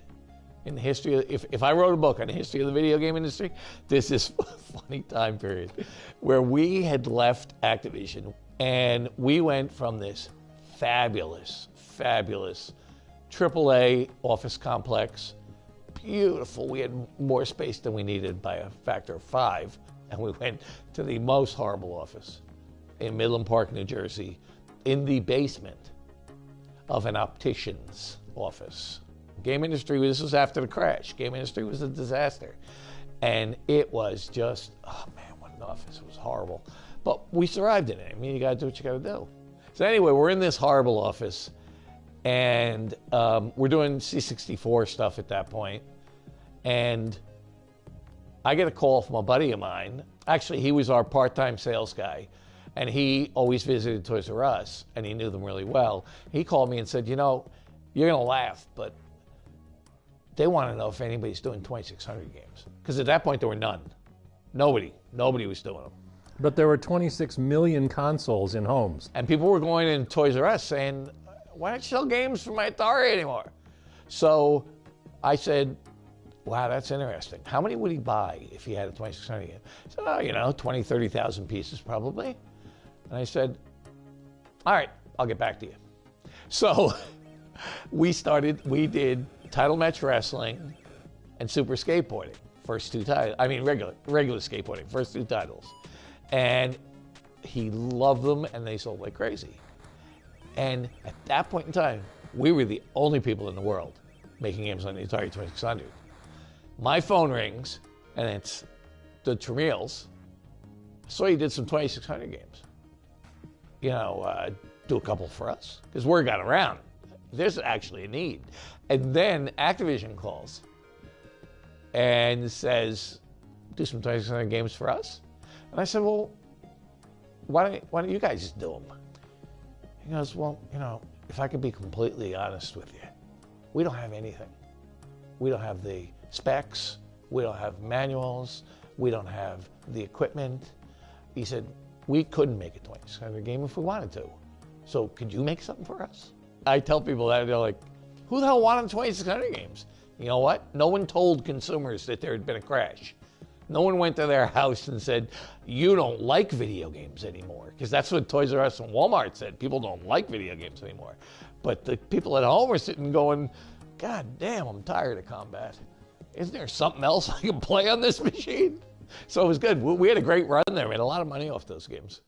S4: in the history of, if I wrote a book on the history of the video game industry, there's this funny time period where we had left Activision and we went from this fabulous AAA office complex, beautiful. We had more space than we needed by a factor of 5, and we went to the most horrible office in Midland Park, New Jersey, in the basement of an optician's office. Game industry, this was after the crash. Game industry was a disaster. And it was just, oh man, what an office. It was horrible. But we survived in it. I mean, you gotta do what you gotta do. So anyway, we're in this horrible office, and we're doing C64 stuff at that point. And I get a call from a buddy of mine. Actually, he was our part-time sales guy, and he always visited Toys R Us, and he knew them really well. He called me and said, you know, you're gonna laugh, but they want to know if anybody's doing 2600 games. Because at that point, there were none. Nobody was doing them.
S2: But there were 26 million consoles in homes.
S4: And people were going in Toys R Us saying, why don't you sell games for my Atari anymore? So I said, wow, that's interesting. How many would he buy if he had a 2600 game? He said, oh, you know, 20, 30,000 pieces probably. And I said, all right, I'll get back to you. So we did Title Match Wrestling and Super Skateboarding, first 2 titles. I mean, regular skateboarding, first 2 titles. And he loved them, and they sold like crazy. And at that point in time, we were the only people in the world making games on the Atari 2600. My phone rings, and it's the Tramiels. So he did some 2600 games. You know, do a couple for us, because word got around. There's actually a need. And then Activision calls and says, do some 2600 games for us? And I said, well, why don't you guys just do them? He goes, well, you know, if I could be completely honest with you, we don't have anything. We don't have the specs. We don't have manuals. We don't have the equipment. He said, we couldn't make a 2600 game if we wanted to. So could you make something for us? I tell people that, they're like, who the hell wanted 2600 games? You know what? No one told consumers that there had been a crash. No one went to their house and said, you don't like video games anymore. Because that's what Toys R Us and Walmart said. People don't like video games anymore. But the people at home were sitting going, God damn, I'm tired of combat. Isn't there something else I can play on this machine? So it was good. We had a great run there. We made a lot of money off those games.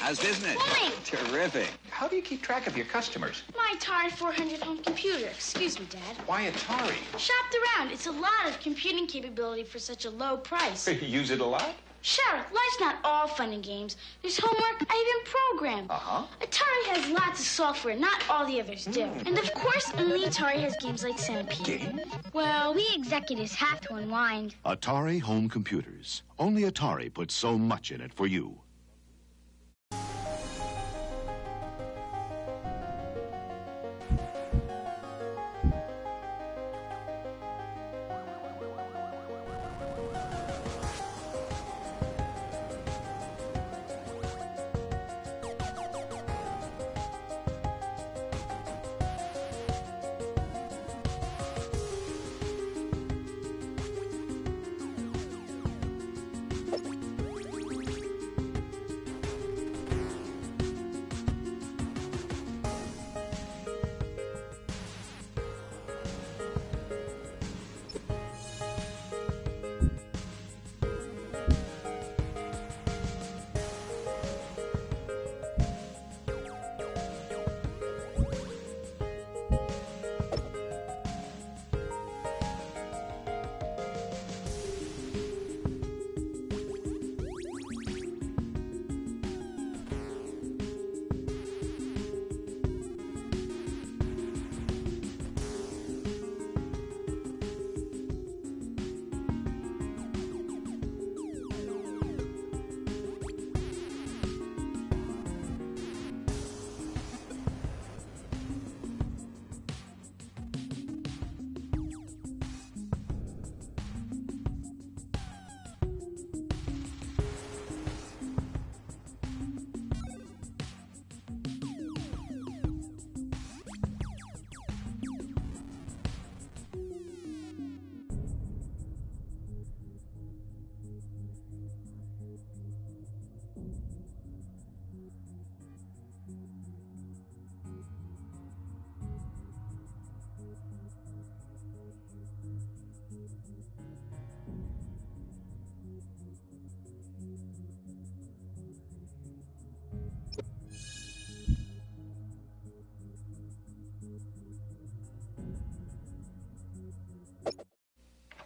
S13: How's business?
S14: Morning.
S13: Terrific. How do you keep track of your customers?
S14: My Atari 400 home computer. Excuse me, Dad.
S13: Why Atari?
S14: Shopped around. It's a lot of computing capability for such a low price.
S13: You use it a lot?
S14: Sure, life's not all fun and games. There's homework, I even program.
S13: Uh-huh.
S14: Atari has lots of software, not all the others do. And of course, only Atari has games like Centipede.
S13: Games?
S14: Well, we executives have to unwind.
S15: Atari home computers. Only Atari puts so much in it for you.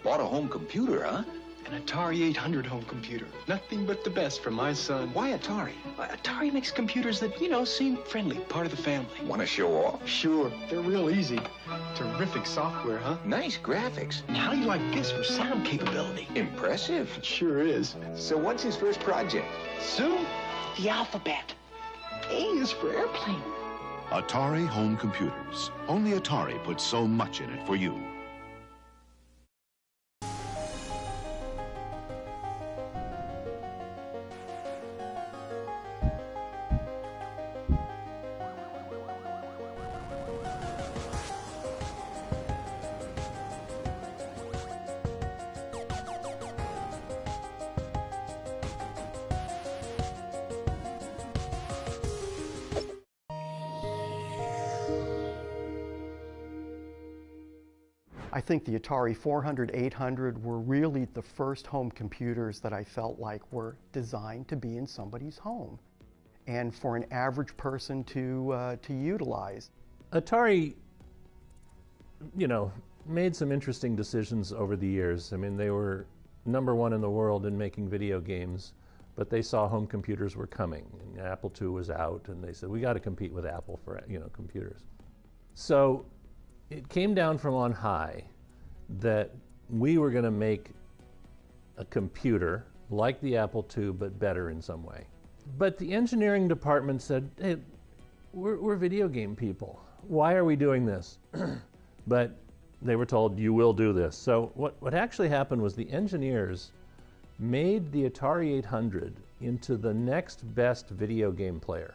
S13: Bought a home computer, huh?
S16: An Atari 800 home computer. Nothing but the best for my son.
S13: Why Atari?
S16: Atari makes computers that, you know, seem friendly, part of the family.
S13: Want to show off?
S16: Sure. They're real easy. Terrific software, huh?
S13: Nice graphics.
S16: And how do you like this for sound capability?
S13: Impressive.
S16: It sure is.
S13: So what's his first project?
S16: Soon, the alphabet. A is for airplane.
S15: Atari home computers. Only Atari puts so much in it for you.
S11: I think the Atari 400, 800 were really the first home computers that I felt like were designed to be in somebody's home and for an average person to utilize.
S2: Atari, you know, made some interesting decisions over the years. I mean, they were #1 in the world in making video games, but they saw home computers were coming. And Apple II was out, and they said, we got to compete with Apple for, you know, computers. So it came down from on high that we were going to make a computer like the Apple II, but better in some way. But the engineering department said, hey, we're video game people. Why are we doing this? But they were told, you will do this. So what actually happened was the engineers made the Atari 800 into the next best video game player.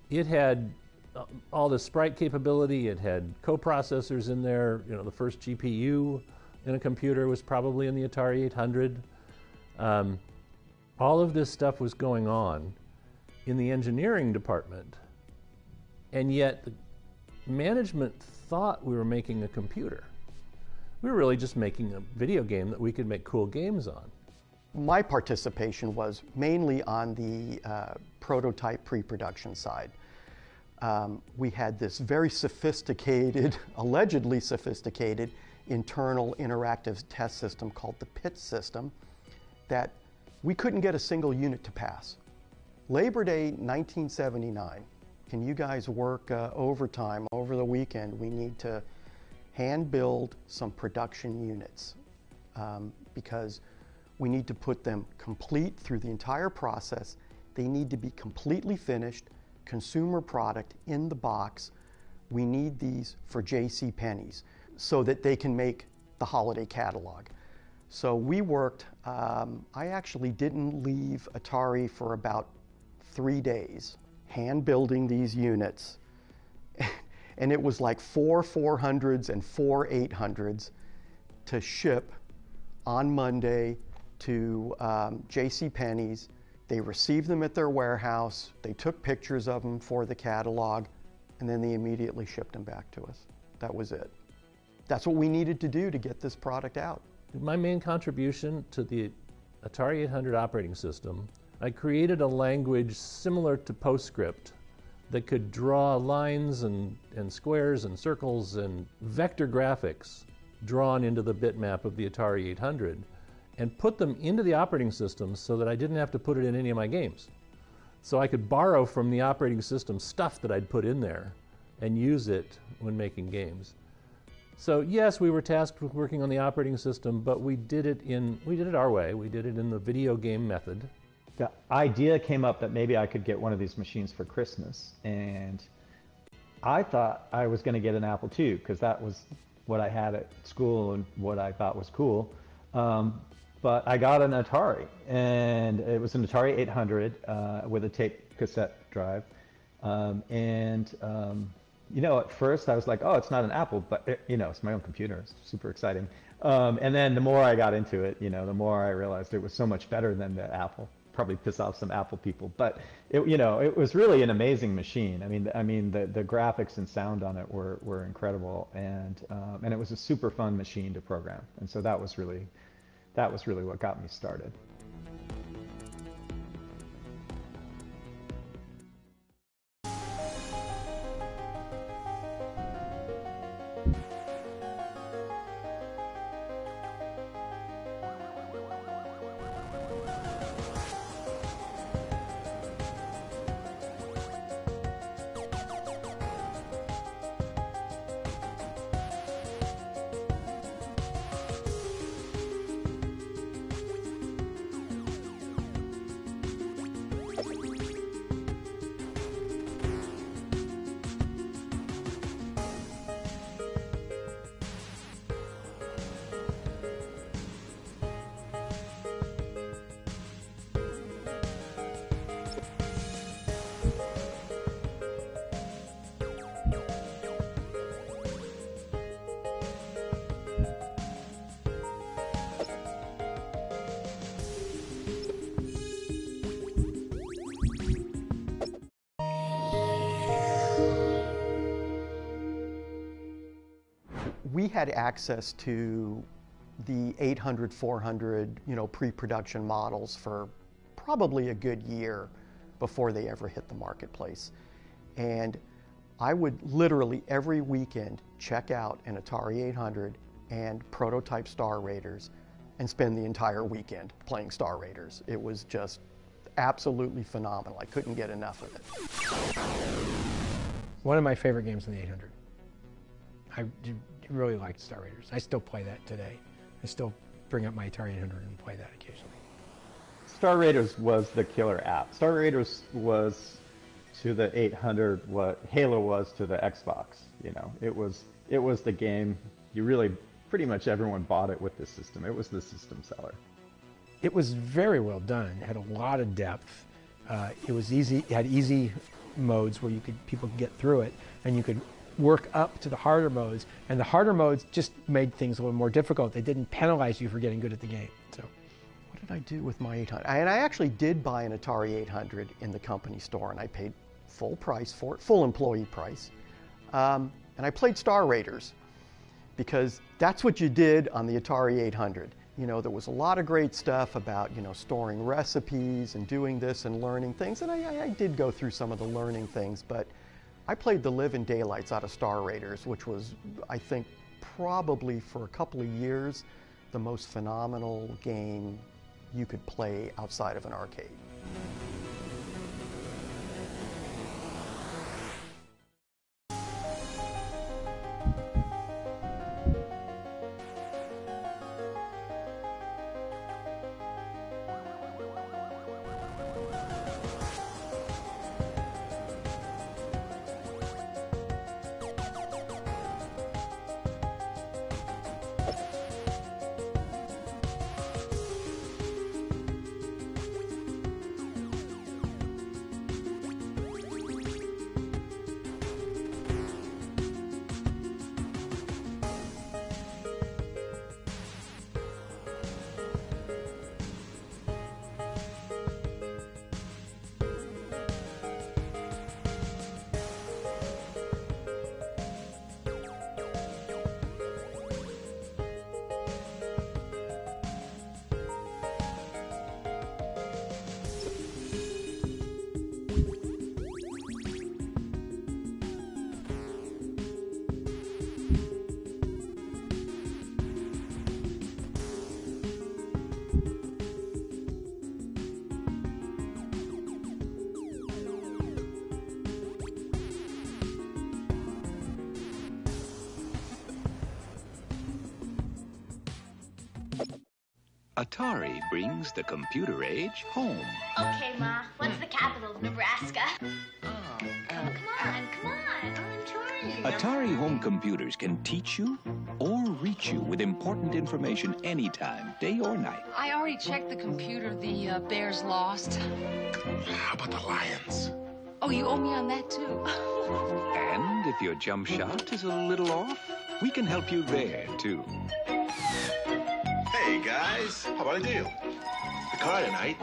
S2: It had all the sprite capability, it had coprocessors in there. You know, the first GPU in a computer was probably in the Atari 800. All of this stuff was going on in the engineering department, and yet the management thought we were making a computer. We were really just making a video game that we could make cool games on.
S11: My participation was mainly on the prototype pre-production side. We had this very sophisticated, allegedly sophisticated, internal interactive test system called the PIT system that we couldn't get a single unit to pass. Labor Day 1979, can you guys work overtime over the weekend? We need to hand build some production units because we need to put them complete through the entire process. They need to be completely finished, consumer product in the box. We need these for J.C. Penney's so that they can make the holiday catalog. So we worked, I actually didn't leave Atari for about 3 days, hand building these units. And it was like 4 400s and 4 800s to ship on Monday to J.C. Penney's. They received them at their warehouse, they took pictures of them for the catalog, and then they immediately shipped them back to us. That was it. That's what we needed to do to get this product out.
S2: My main contribution to the Atari 800 operating system, I created a language similar to PostScript that could draw lines and squares and circles and vector graphics drawn into the bitmap of the Atari 800 and put them into the operating system so that I didn't have to put it in any of my games. So I could borrow from the operating system stuff that I'd put in there and use it when making games. So yes, we were tasked with working on the operating system, but we did it our way. We did it in the video game method.
S7: The idea came up that maybe I could get one of these machines for Christmas, and I thought I was going to get an Apple II because that was what I had at school and what I thought was cool. But I got an Atari, and it was an Atari 800 with a tape cassette drive. You know, at first I was like, oh, it's not an Apple, but you know, it's my own computer. It's super exciting. And then the more I got into it, you know, the more I realized it was so much better than the Apple. Probably piss off some Apple people, but it, you know, it was really an amazing machine. I mean, the graphics and sound on it were incredible, and it was a super fun machine to program. And so that was really what got me started.
S11: We had access to the 800, 400, you know, pre-production models for probably a good year before they ever hit the marketplace. And I would literally every weekend check out an Atari 800 and prototype Star Raiders and spend the entire weekend playing Star Raiders. It was just absolutely phenomenal. I couldn't get enough of it.
S17: One of my favorite games in the 800. I really liked Star Raiders. I still play that today. I still bring up my Atari 800 and play that occasionally.
S7: Star Raiders was the killer app. Star Raiders was to the 800 what Halo was to the Xbox. You know, it was the game. You really, pretty much everyone bought it with the system. It was the system seller.
S17: It was very well done. It had a lot of depth. It was easy. It had easy modes where people could get through it, and you could work up to the harder modes, and the harder modes just made things a little more difficult. They didn't penalize you for getting good at the game. So,
S11: what did I do with my 800? And I actually did buy an Atari 800 in the company store, and I paid full price for it, full employee price. And I played Star Raiders because that's what you did on the Atari 800. You know, there was a lot of great stuff about, you know, storing recipes and doing this and learning things, and I did go through some of the learning things, but I played the living daylights out of Star Raiders, which was, I think, probably for a couple of years, the most phenomenal game you could play outside of an arcade.
S10: Atari brings the computer age home.
S14: Okay, Ma, what's the capital of Nebraska? Come on. I'm trying.
S10: Atari home computers can teach you or reach you with important information anytime, day or night.
S18: I already checked the computer. The Bears lost.
S15: How about the Lions?
S18: Oh, you owe me on that, too.
S10: And if your jump shot is a little off, we can help you there, too.
S19: Hey, guys, how about a deal? The car tonight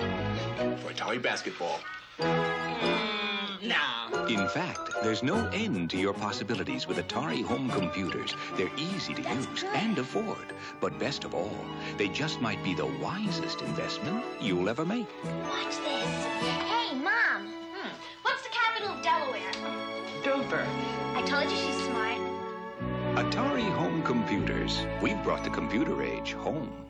S19: for Atari basketball.
S10: No. In fact, there's no end to your possibilities with Atari home computers. They're easy to use and afford. But best of all, they just might be the wisest investment you'll ever make.
S14: Watch this. Hey, Mom. What's the capital of Delaware?
S18: Dover.
S14: I told you she's smart.
S10: Atari home computers. We've brought the computer age home.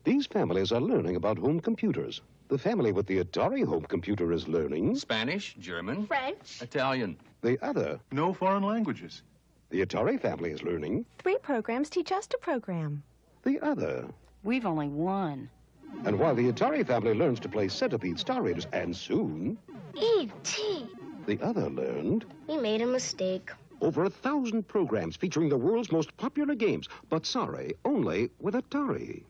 S20: These families are learning about home computers. The family with the Atari home computer is learning
S21: Spanish, German,
S14: French,
S21: Italian.
S20: The other,
S15: no foreign languages.
S20: The Atari family is learning
S22: 3 programs teach us to program.
S20: the other.
S18: We've only one.
S20: And while the Atari family learns to play Centipede Star Raiders and soon,
S14: E.T.
S20: the other learned
S14: We made a mistake.
S20: over 1,000 programs featuring the world's most popular games, but sorry, only with Atari.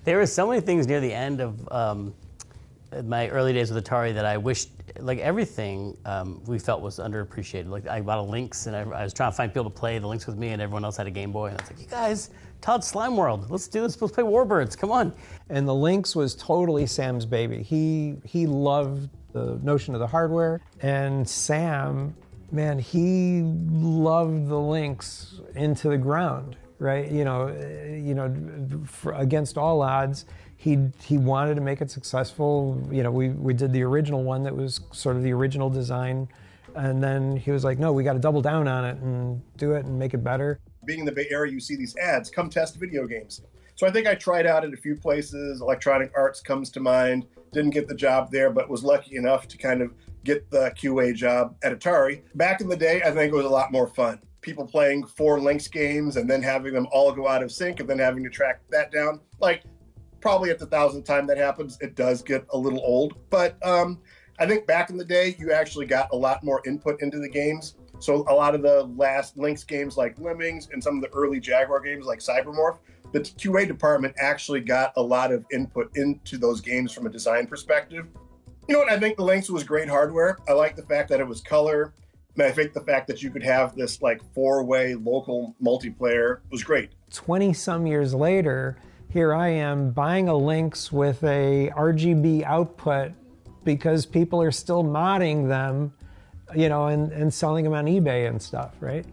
S6: There were so many things near the end of my early days with Atari that I wished, like everything we felt was underappreciated. Like I bought a Lynx and I was trying to find people to play the Lynx with me, and everyone else had a Game Boy. And I was like, you guys, Todd's Slime World, let's do this, let's play Warbirds, come on.
S17: And the Lynx was totally Sam's baby. He loved the notion of the hardware, and Sam, man, he loved the Lynx into the ground, right? Against all odds, he wanted to make it successful. You know, we did the original one that was sort of the original design, and then he was like, no, we got to double down on it and do it and make it better.
S8: Being in the Bay Area, you see these ads, come test video games. So I think I tried out at a few places. Electronic Arts comes to mind. Didn't get the job there, but was lucky enough to kind of get the QA job at Atari. Back in the day, I think it was a lot more fun. People playing 4 Lynx games and then having them all go out of sync and then having to track that down. Like, probably at the 1,000th time that happens, it does get a little old. But I think back in the day, you actually got a lot more input into the games. So a lot of the last Lynx games like Lemmings and some of the early Jaguar games like Cybermorph, the QA department actually got a lot of input into those games from a design perspective. You know what? I think the Lynx was great hardware. I like the fact that it was color. And I think the fact that you could have this like 4-way local multiplayer was great.
S17: 20 some years later, here I am buying a Lynx with a RGB output because people are still modding them, you know, and selling them on eBay and stuff, right?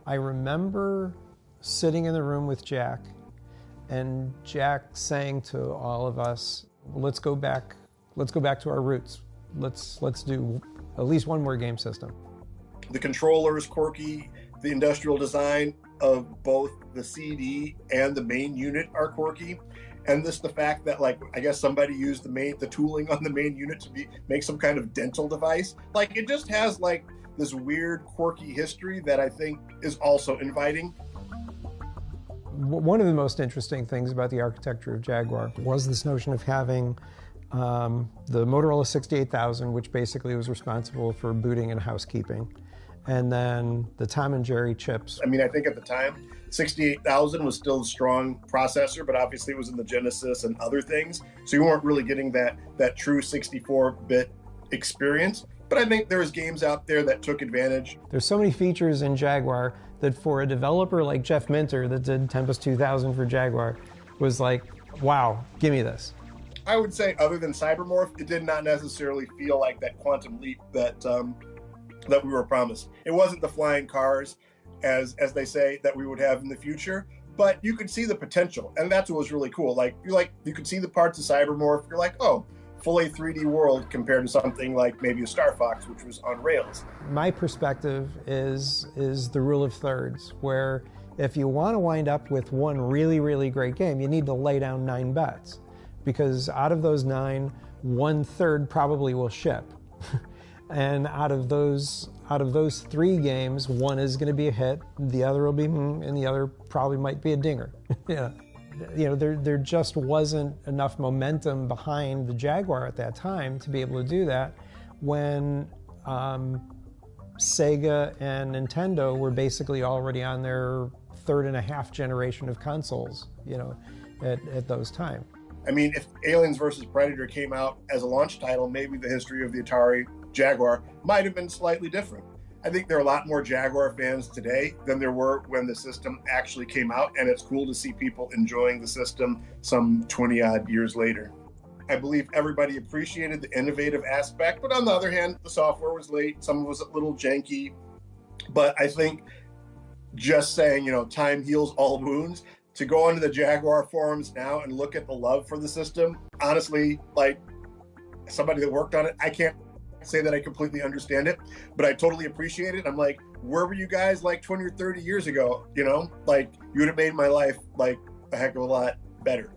S9: I remember sitting in the room with Jack, and Jack saying to all of us, let's go back to our roots. Let's do at least one more game system.
S8: The controller is quirky. The industrial design of both the CD and the main unit are quirky. And the fact that, like, I guess somebody used the tooling on the main unit to make some kind of dental device. Like, it just has like this weird, quirky history that I think is also inviting.
S9: One of the most interesting things about the architecture of Jaguar was this notion of having the Motorola 68000, which basically was responsible for booting and housekeeping, and then the Tom and Jerry chips.
S8: I mean, I think at the time, 68000 was still a strong processor, but obviously it was in the Genesis and other things, so you weren't really getting that true 64-bit experience. But I think there's games out there that took advantage.
S9: There's so many features in Jaguar that for a developer like Jeff Minter that did Tempest 2000 for Jaguar was like, wow, give me this.
S8: I would say other than Cybermorph, it did not necessarily feel like that quantum leap that we were promised. It wasn't the flying cars, as they say, that we would have in the future, but you could see the potential, and that's what was really cool. You could see the parts of Cybermorph. You're like, oh, fully 3D world compared to something like maybe a Star Fox, which was on rails.
S9: My perspective is the rule of thirds, where if you want to wind up with one really, really great game, you need to lay down 9 bets, because out of those 9, 1/3 probably will ship. And out of those 3 games, one is going to be a hit, the other will be, and the other probably might be a dinger. Yeah. there just wasn't enough momentum behind the Jaguar at that time to be able to do that when Sega and Nintendo were basically already on their third and a half generation of consoles, at those times.
S8: I mean, if Aliens vs. Predator came out as a launch title, maybe the history of the Atari Jaguar might have been slightly different. I think there are a lot more Jaguar fans today than there were when the system actually came out, and it's cool to see people enjoying the system some 20-odd years later. I believe everybody appreciated the innovative aspect, but on the other hand, the software was late, some of it was a little janky, but I think just saying, time heals all wounds, to go onto the Jaguar forums now and look at the love for the system, honestly, like somebody that worked on it, I can't say that I completely understand it, but I totally appreciate it. I'm like, where were you guys like 20 or 30 years ago? Like you would have made my life like a heck of a lot better.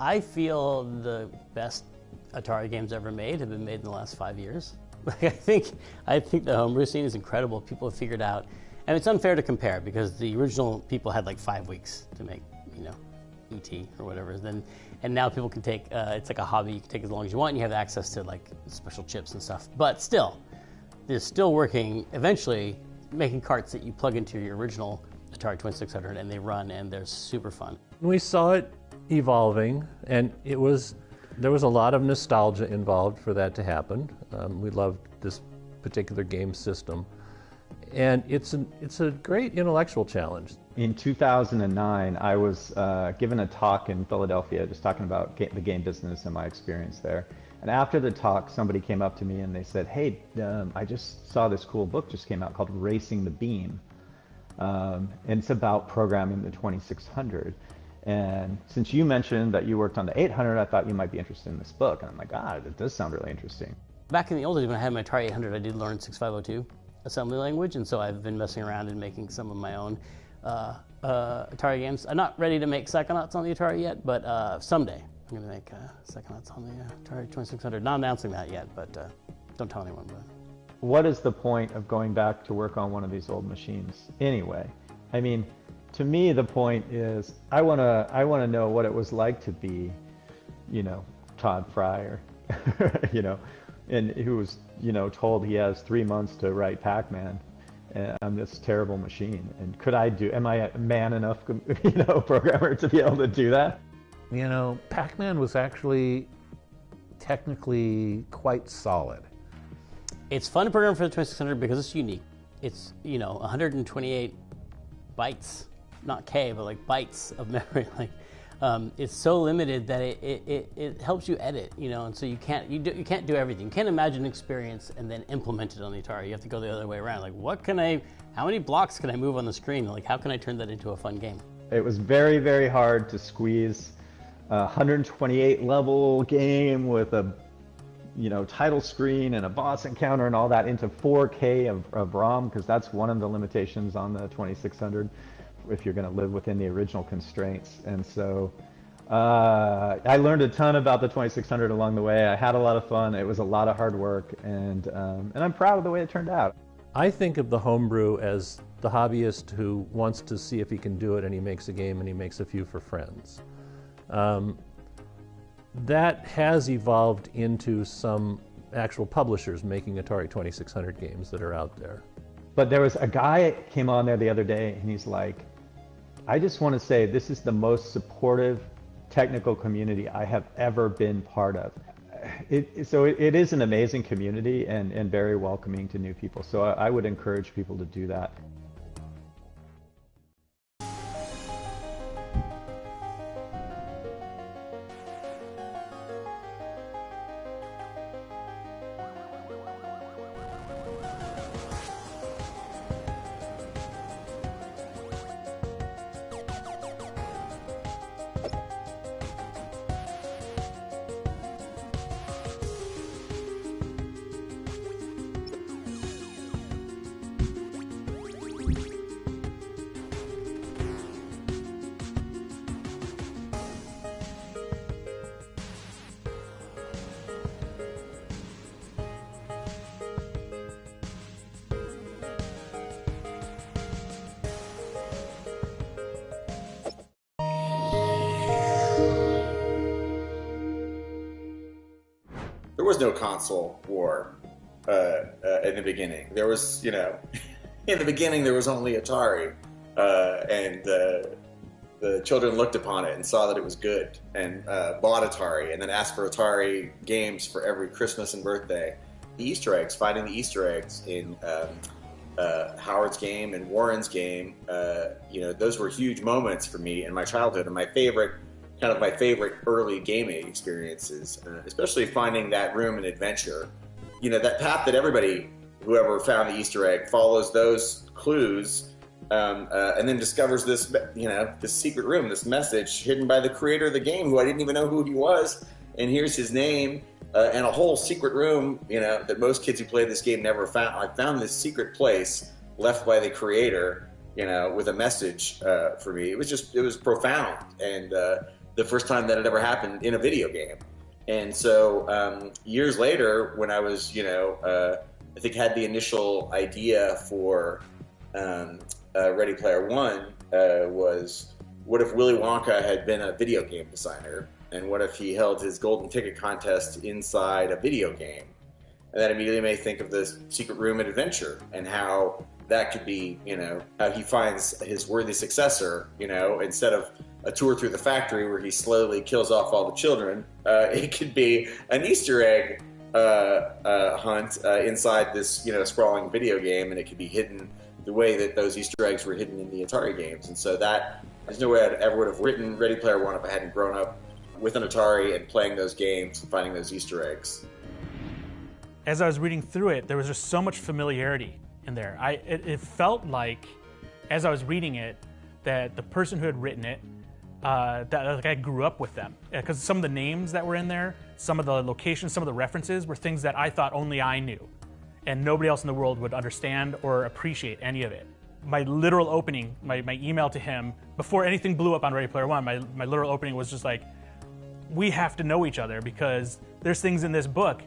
S6: I feel the best Atari games ever made have been made in the last 5 years. Like, I think the homebrew scene is incredible. People have figured out, and it's unfair to compare because the original people had like 5 weeks to make, ET or whatever. And now people can take, it's like a hobby. You can take as long as you want. And you have access to like special chips and stuff. But still, they're still working. Eventually, making carts that you plug into your original Atari 2600 and they run and they're super fun.
S2: We saw it evolving, and there was a lot of nostalgia involved for that to happen. We loved this particular game system, and it's a great intellectual challenge.
S7: In 2009, I was given a talk in Philadelphia just talking about the game business and my experience there. And after the talk, somebody came up to me and they said, hey, I just saw this cool book just came out called Racing the Beam. And it's about programming the 2600. And since you mentioned that you worked on the 800, I thought you might be interested in this book. And I'm like, it does sound really interesting.
S6: Back in the old days when I had my Atari 800, I did learn 6502 assembly language, and so I've been messing around and making some of my own Atari games. I'm not ready to make Psychonauts on the Atari yet, but someday I'm going to make Psychonauts on the Atari 2600. Not announcing that yet, but don't tell anyone. But
S7: what is the point of going back to work on one of these old machines anyway? I mean, to me, the point is I want to know what it was like to be, you know, Todd Fryer, you know, and who was, you know, told he has 3 months to write Pac-Man on this terrible machine. And am I a man enough, you know, programmer to be able to do that?
S3: You know, Pac-Man was actually technically quite solid.
S6: it's fun to program for the 2600 because it's unique. It's, you know, 128 bytes, not K, but like bytes of memory. Like, it's so limited that it helps you edit, you know, and so you can't do everything. You can't imagine an experience and then implement it on the Atari. You have to go the other way around. Like, how many blocks can I move on the screen? Like, how can I turn that into a fun game?
S7: It was very, very hard to squeeze a 128 level game with a, you know, title screen and a boss encounter and all that into 4K of ROM, because that's one of the limitations on the 2600 if you're going to live within the original constraints. And so I learned a ton about the 2600 along the way. I had a lot of fun. It was a lot of hard work, and I'm proud of the way it turned out.
S2: I think of the homebrew as the hobbyist who wants to see if he can do it, and he makes a game and he makes a few for friends. That has evolved into some actual publishers making Atari 2600 games that are out there.
S7: But there was a guy came on there the other day, and he's like, I just want to say this is the most supportive technical community I have ever been part of. So it is an amazing community and very welcoming to new people. So I would encourage people to do that.
S5: There was no console war in the beginning. There was, you know, in the beginning there was only Atari, and the children looked upon it and saw that it was good and bought Atari, and then asked for Atari games for every Christmas and birthday. The Easter eggs, finding the Easter eggs in Howard's game and Warren's game, you know, those were huge moments for me in my childhood, and my favorite early gaming experiences, especially finding that room in Adventure. You know, that path that everybody, whoever found the Easter egg, follows those clues, and then discovers this, you know, this secret room, this message hidden by the creator of the game, who I didn't even know who he was, and here's his name, and a whole secret room, you know, that most kids who played this game never found. I found this secret place left by the creator, you know, with a message for me. It was profound, and the first time that it ever happened in a video game. And so years later, when I was, you know, I think had the initial idea for Ready Player One, was what if Willy Wonka had been a video game designer? And what if he held his golden ticket contest inside a video game? And that immediately made me think of the secret room at Adventure, and how that could be, you know, how he finds his worthy successor, you know, instead of a tour through the factory where he slowly kills off all the children. It could be an Easter egg hunt inside this, you know, sprawling video game, and it could be hidden the way that those Easter eggs were hidden in the Atari games. And so there's no way I ever would have written Ready Player One if I hadn't grown up with an Atari and playing those games and finding those Easter eggs.
S21: As I was reading through it, there was just so much familiarity in there. It felt like, as I was reading it, that the person who had written it, that like I grew up with them, because some of the names that were in there, some of the locations, some of the references were things that I thought only I knew, and nobody else in the world would understand or appreciate any of it. my literal opening, my email to him, before anything blew up on Ready Player One, my literal opening was just like, we have to know each other because there's things in this book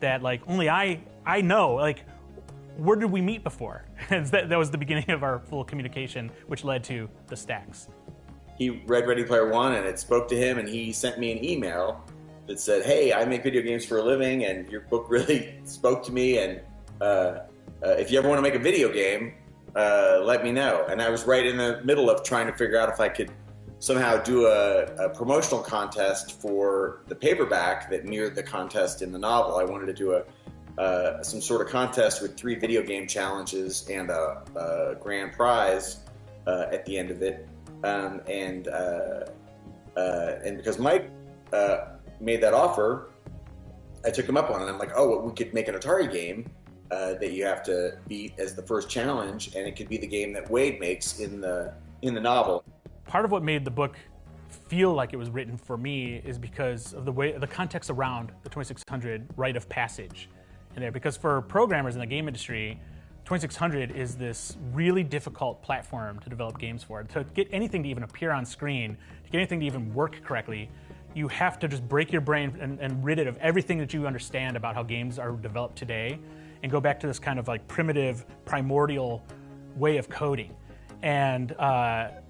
S21: that like only I know. Like, where did we meet before? That was the beginning of our full communication, which led to the stacks.
S5: He read Ready Player One and it spoke to him, and he sent me an email that said, hey, I make video games for a living and your book really spoke to me, and if you ever want to make a video game, let me know. And I was right in the middle of trying to figure out if I could somehow do a promotional contest for the paperback that mirrored the contest in the novel. I wanted to do some sort of contest with 3 video game challenges and a grand prize at the end of it. And because Mike made that offer, I took him up on it. I'm like, oh, well, we could make an Atari game that you have to beat as the first challenge, and it could be the game that Wade makes in the novel.
S21: Part of what made the book feel like it was written for me is because of the context around the 2600 rite of passage in there. Because for programmers in the game industry, 2600 is this really difficult platform to develop games for. To get anything to even appear on screen, to get anything to even work correctly, you have to just break your brain and rid it of everything that you understand about how games are developed today and go back to this kind of like primitive, primordial way of coding. And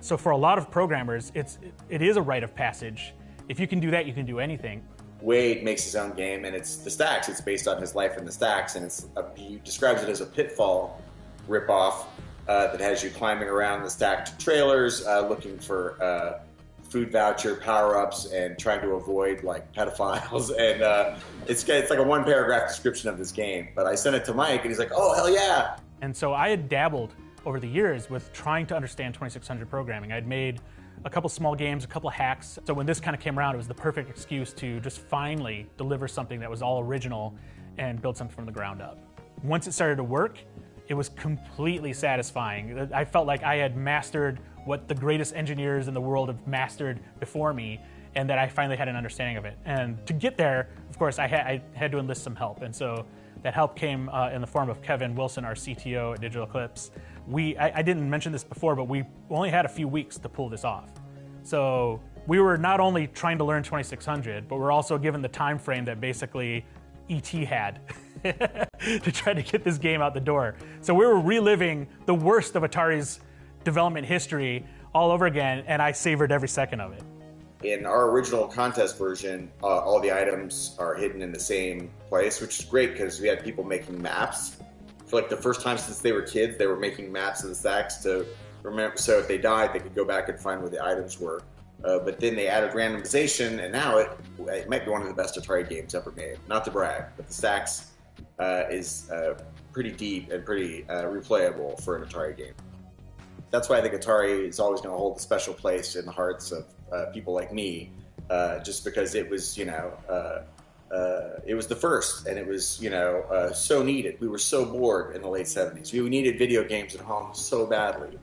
S21: so for a lot of programmers, it is a rite of passage. If you can do that, you can do anything.
S5: Wade makes his own game, and it's the Stacks. It's based on his life in the Stacks, and he describes it as a Pitfall ripoff that has you climbing around the stacked trailers, looking for food voucher power-ups and trying to avoid like pedophiles. And it's like a 1-paragraph description of this game. But I sent it to Mike, and he's like, "Oh, hell yeah!"
S21: And so I had dabbled over the years with trying to understand 2600 programming. I'd made a couple small games, a couple hacks. So when this kind of came around, it was the perfect excuse to just finally deliver something that was all original and build something from the ground up. Once it started to work, it was completely satisfying. I felt like I had mastered what the greatest engineers in the world have mastered before me, and that I finally had an understanding of it. And to get there, of course, I had to enlist some help. And so that help came in the form of Kevin Wilson, our CTO at Digital Eclipse. I didn't mention this before, but we only had a few weeks to pull this off. So we were not only trying to learn 2600, but we're also given the time frame that basically ET had to try to get this game out the door. So we were reliving the worst of Atari's development history all over again, and I savored every second of it.
S5: In our original contest version, all the items are hidden in the same place, which is great because we had people making maps. For like the first time since they were kids, they were making maps of the stacks to remember. So if they died, they could go back and find where the items were. But then they added randomization, and now it might be one of the best Atari games ever made. Not to brag, but the stacks is pretty deep and pretty replayable for an Atari game. That's why I think Atari is always going to hold a special place in the hearts of people like me, just because it was, it was the first, and it was, so needed. We were so bored in the late 70s. We needed video games at home so badly.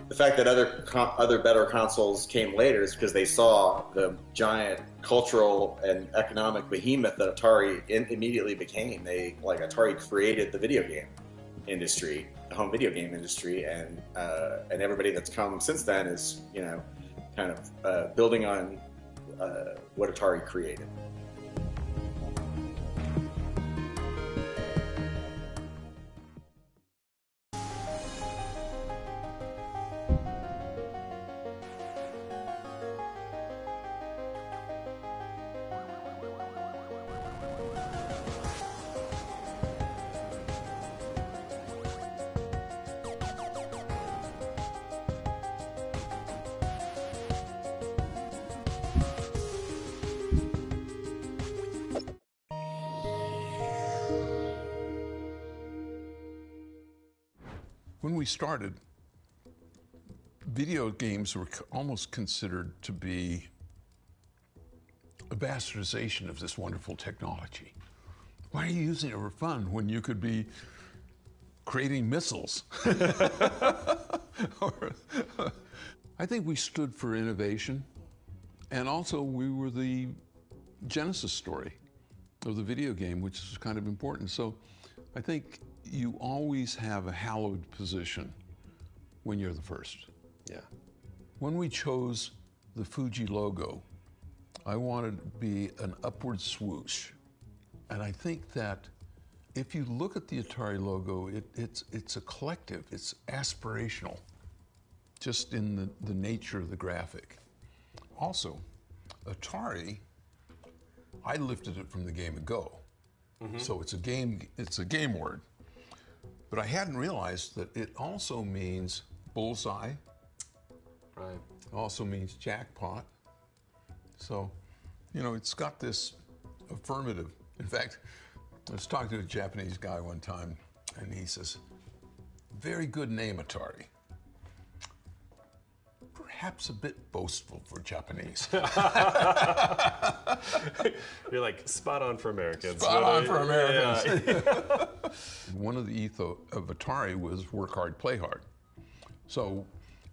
S5: The fact that other better consoles came later is because they saw the giant cultural and economic behemoth that Atari immediately became. Atari created the video game industry, the home video game industry, and everybody that's come since then is, kind of building on what Atari created.
S1: When we started, video games were almost considered to be a bastardization of this wonderful technology. Why are you using it for fun when you could be creating missiles? I think we stood for innovation, and also we were the genesis story of the video game, which is kind of important. So I think you always have a hallowed position when you're the first.
S4: Yeah.
S1: When we chose the Fuji logo, I wanted it to be an upward swoosh. And I think that if you look at the Atari logo, it's a collective, it's aspirational, just in the nature of the graphic. Also, Atari, I lifted it from the game of Go. So it's a game word. But I hadn't realized that it also means bullseye.
S4: Right.
S1: It also means jackpot. So, you know, it's got this affirmative. In fact, I was talking to a Japanese guy one time, and he says, very good name, Atari. Perhaps a bit boastful for Japanese.
S4: You're like, spot on for Americans.
S1: Spot on for Americans.
S4: Yeah.
S1: One of the ethos of Atari was work hard, play hard. So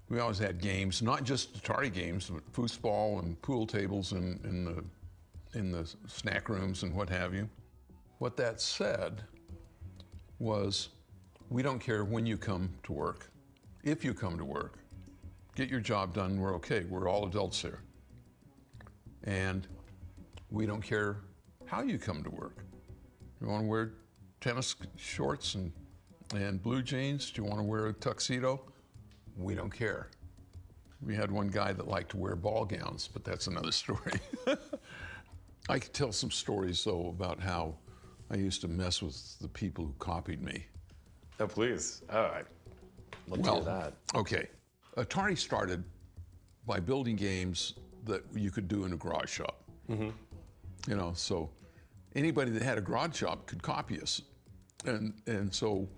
S1: we always had games, not just Atari games, but foosball and pool tables in the snack rooms and what have you. What that said was, we don't care when you come to work. If you come to work, get your job done, we're okay. We're all adults here. And we don't care how you come to work. You want to wear tennis shorts and blue jeans? Do you want to wear a tuxedo? We don't care. We had one guy that liked to wear ball gowns, but that's another story. I could tell some stories, though, about how I used to mess with the people who copied me.
S4: Oh, please. Oh, I'd love to hear that.
S1: Okay. Atari started by building games that you could do in a garage shop. You know, so anybody that had a garage shop could copy us. And so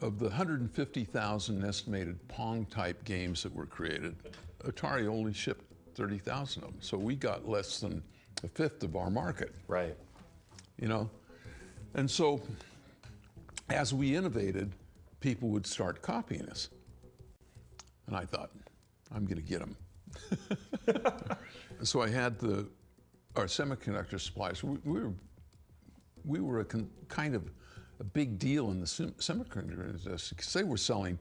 S1: of the 150,000 estimated Pong-type games that were created, Atari only shipped 30,000 of them. So we got less than a fifth of our market.
S4: Right.
S1: You know? And so as we innovated, people would start copying us. And I thought, I'm going to get them. So I had our semiconductor suppliers. We were kind of a big deal in the semiconductor industry because they were selling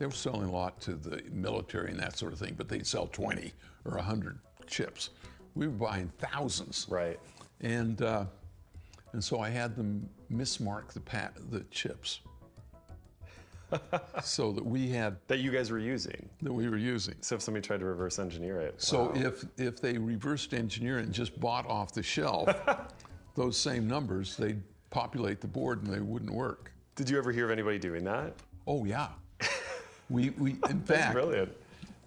S1: a lot to the military and that sort of thing, but they'd sell 20 or 100 chips. We were buying thousands.
S4: Right.
S1: And so I had them mismark the chips. So that we had...
S4: That you guys were using.
S1: That we were using.
S4: So if somebody tried to reverse engineer it.
S1: So
S4: wow.
S1: if they reversed engineer it and just bought off the shelf those same numbers, they'd populate the board and they wouldn't work.
S4: Did you ever hear of anybody doing that?
S1: Oh, yeah. We in fact,
S4: brilliant.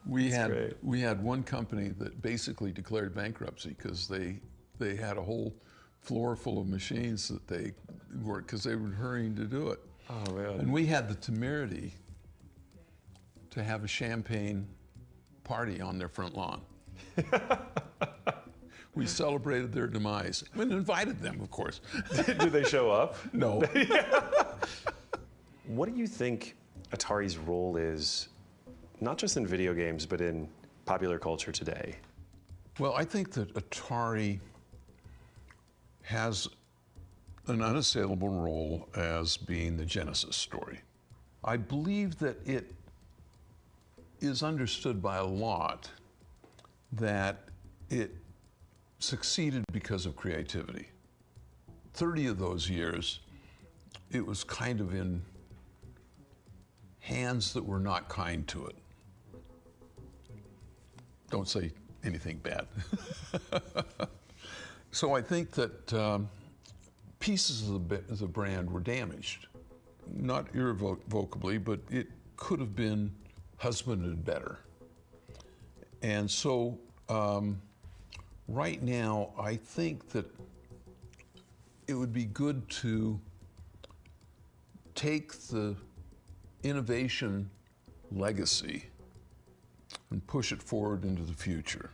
S1: We had one company that basically declared bankruptcy because they had a whole floor full of machines that they worked because they were hurrying to do it.
S4: Oh, man.
S1: And we had the temerity to have a champagne party on their front lawn. We celebrated their demise and invited them, of course.
S4: Did they show up?
S1: No.
S4: What do you think Atari's role is, not just in video games, but in popular culture today?
S1: Well, I think that Atari has an unassailable role as being the Genesis story. I believe that it is understood by a lot that it succeeded because of creativity. 30 of those years, it was kind of in hands that were not kind to it. Don't say anything bad. So I think that pieces of the brand were damaged. Not irrevocably, but it could have been husbanded better. And so right now, I think that it would be good to take the innovation legacy and push it forward into the future.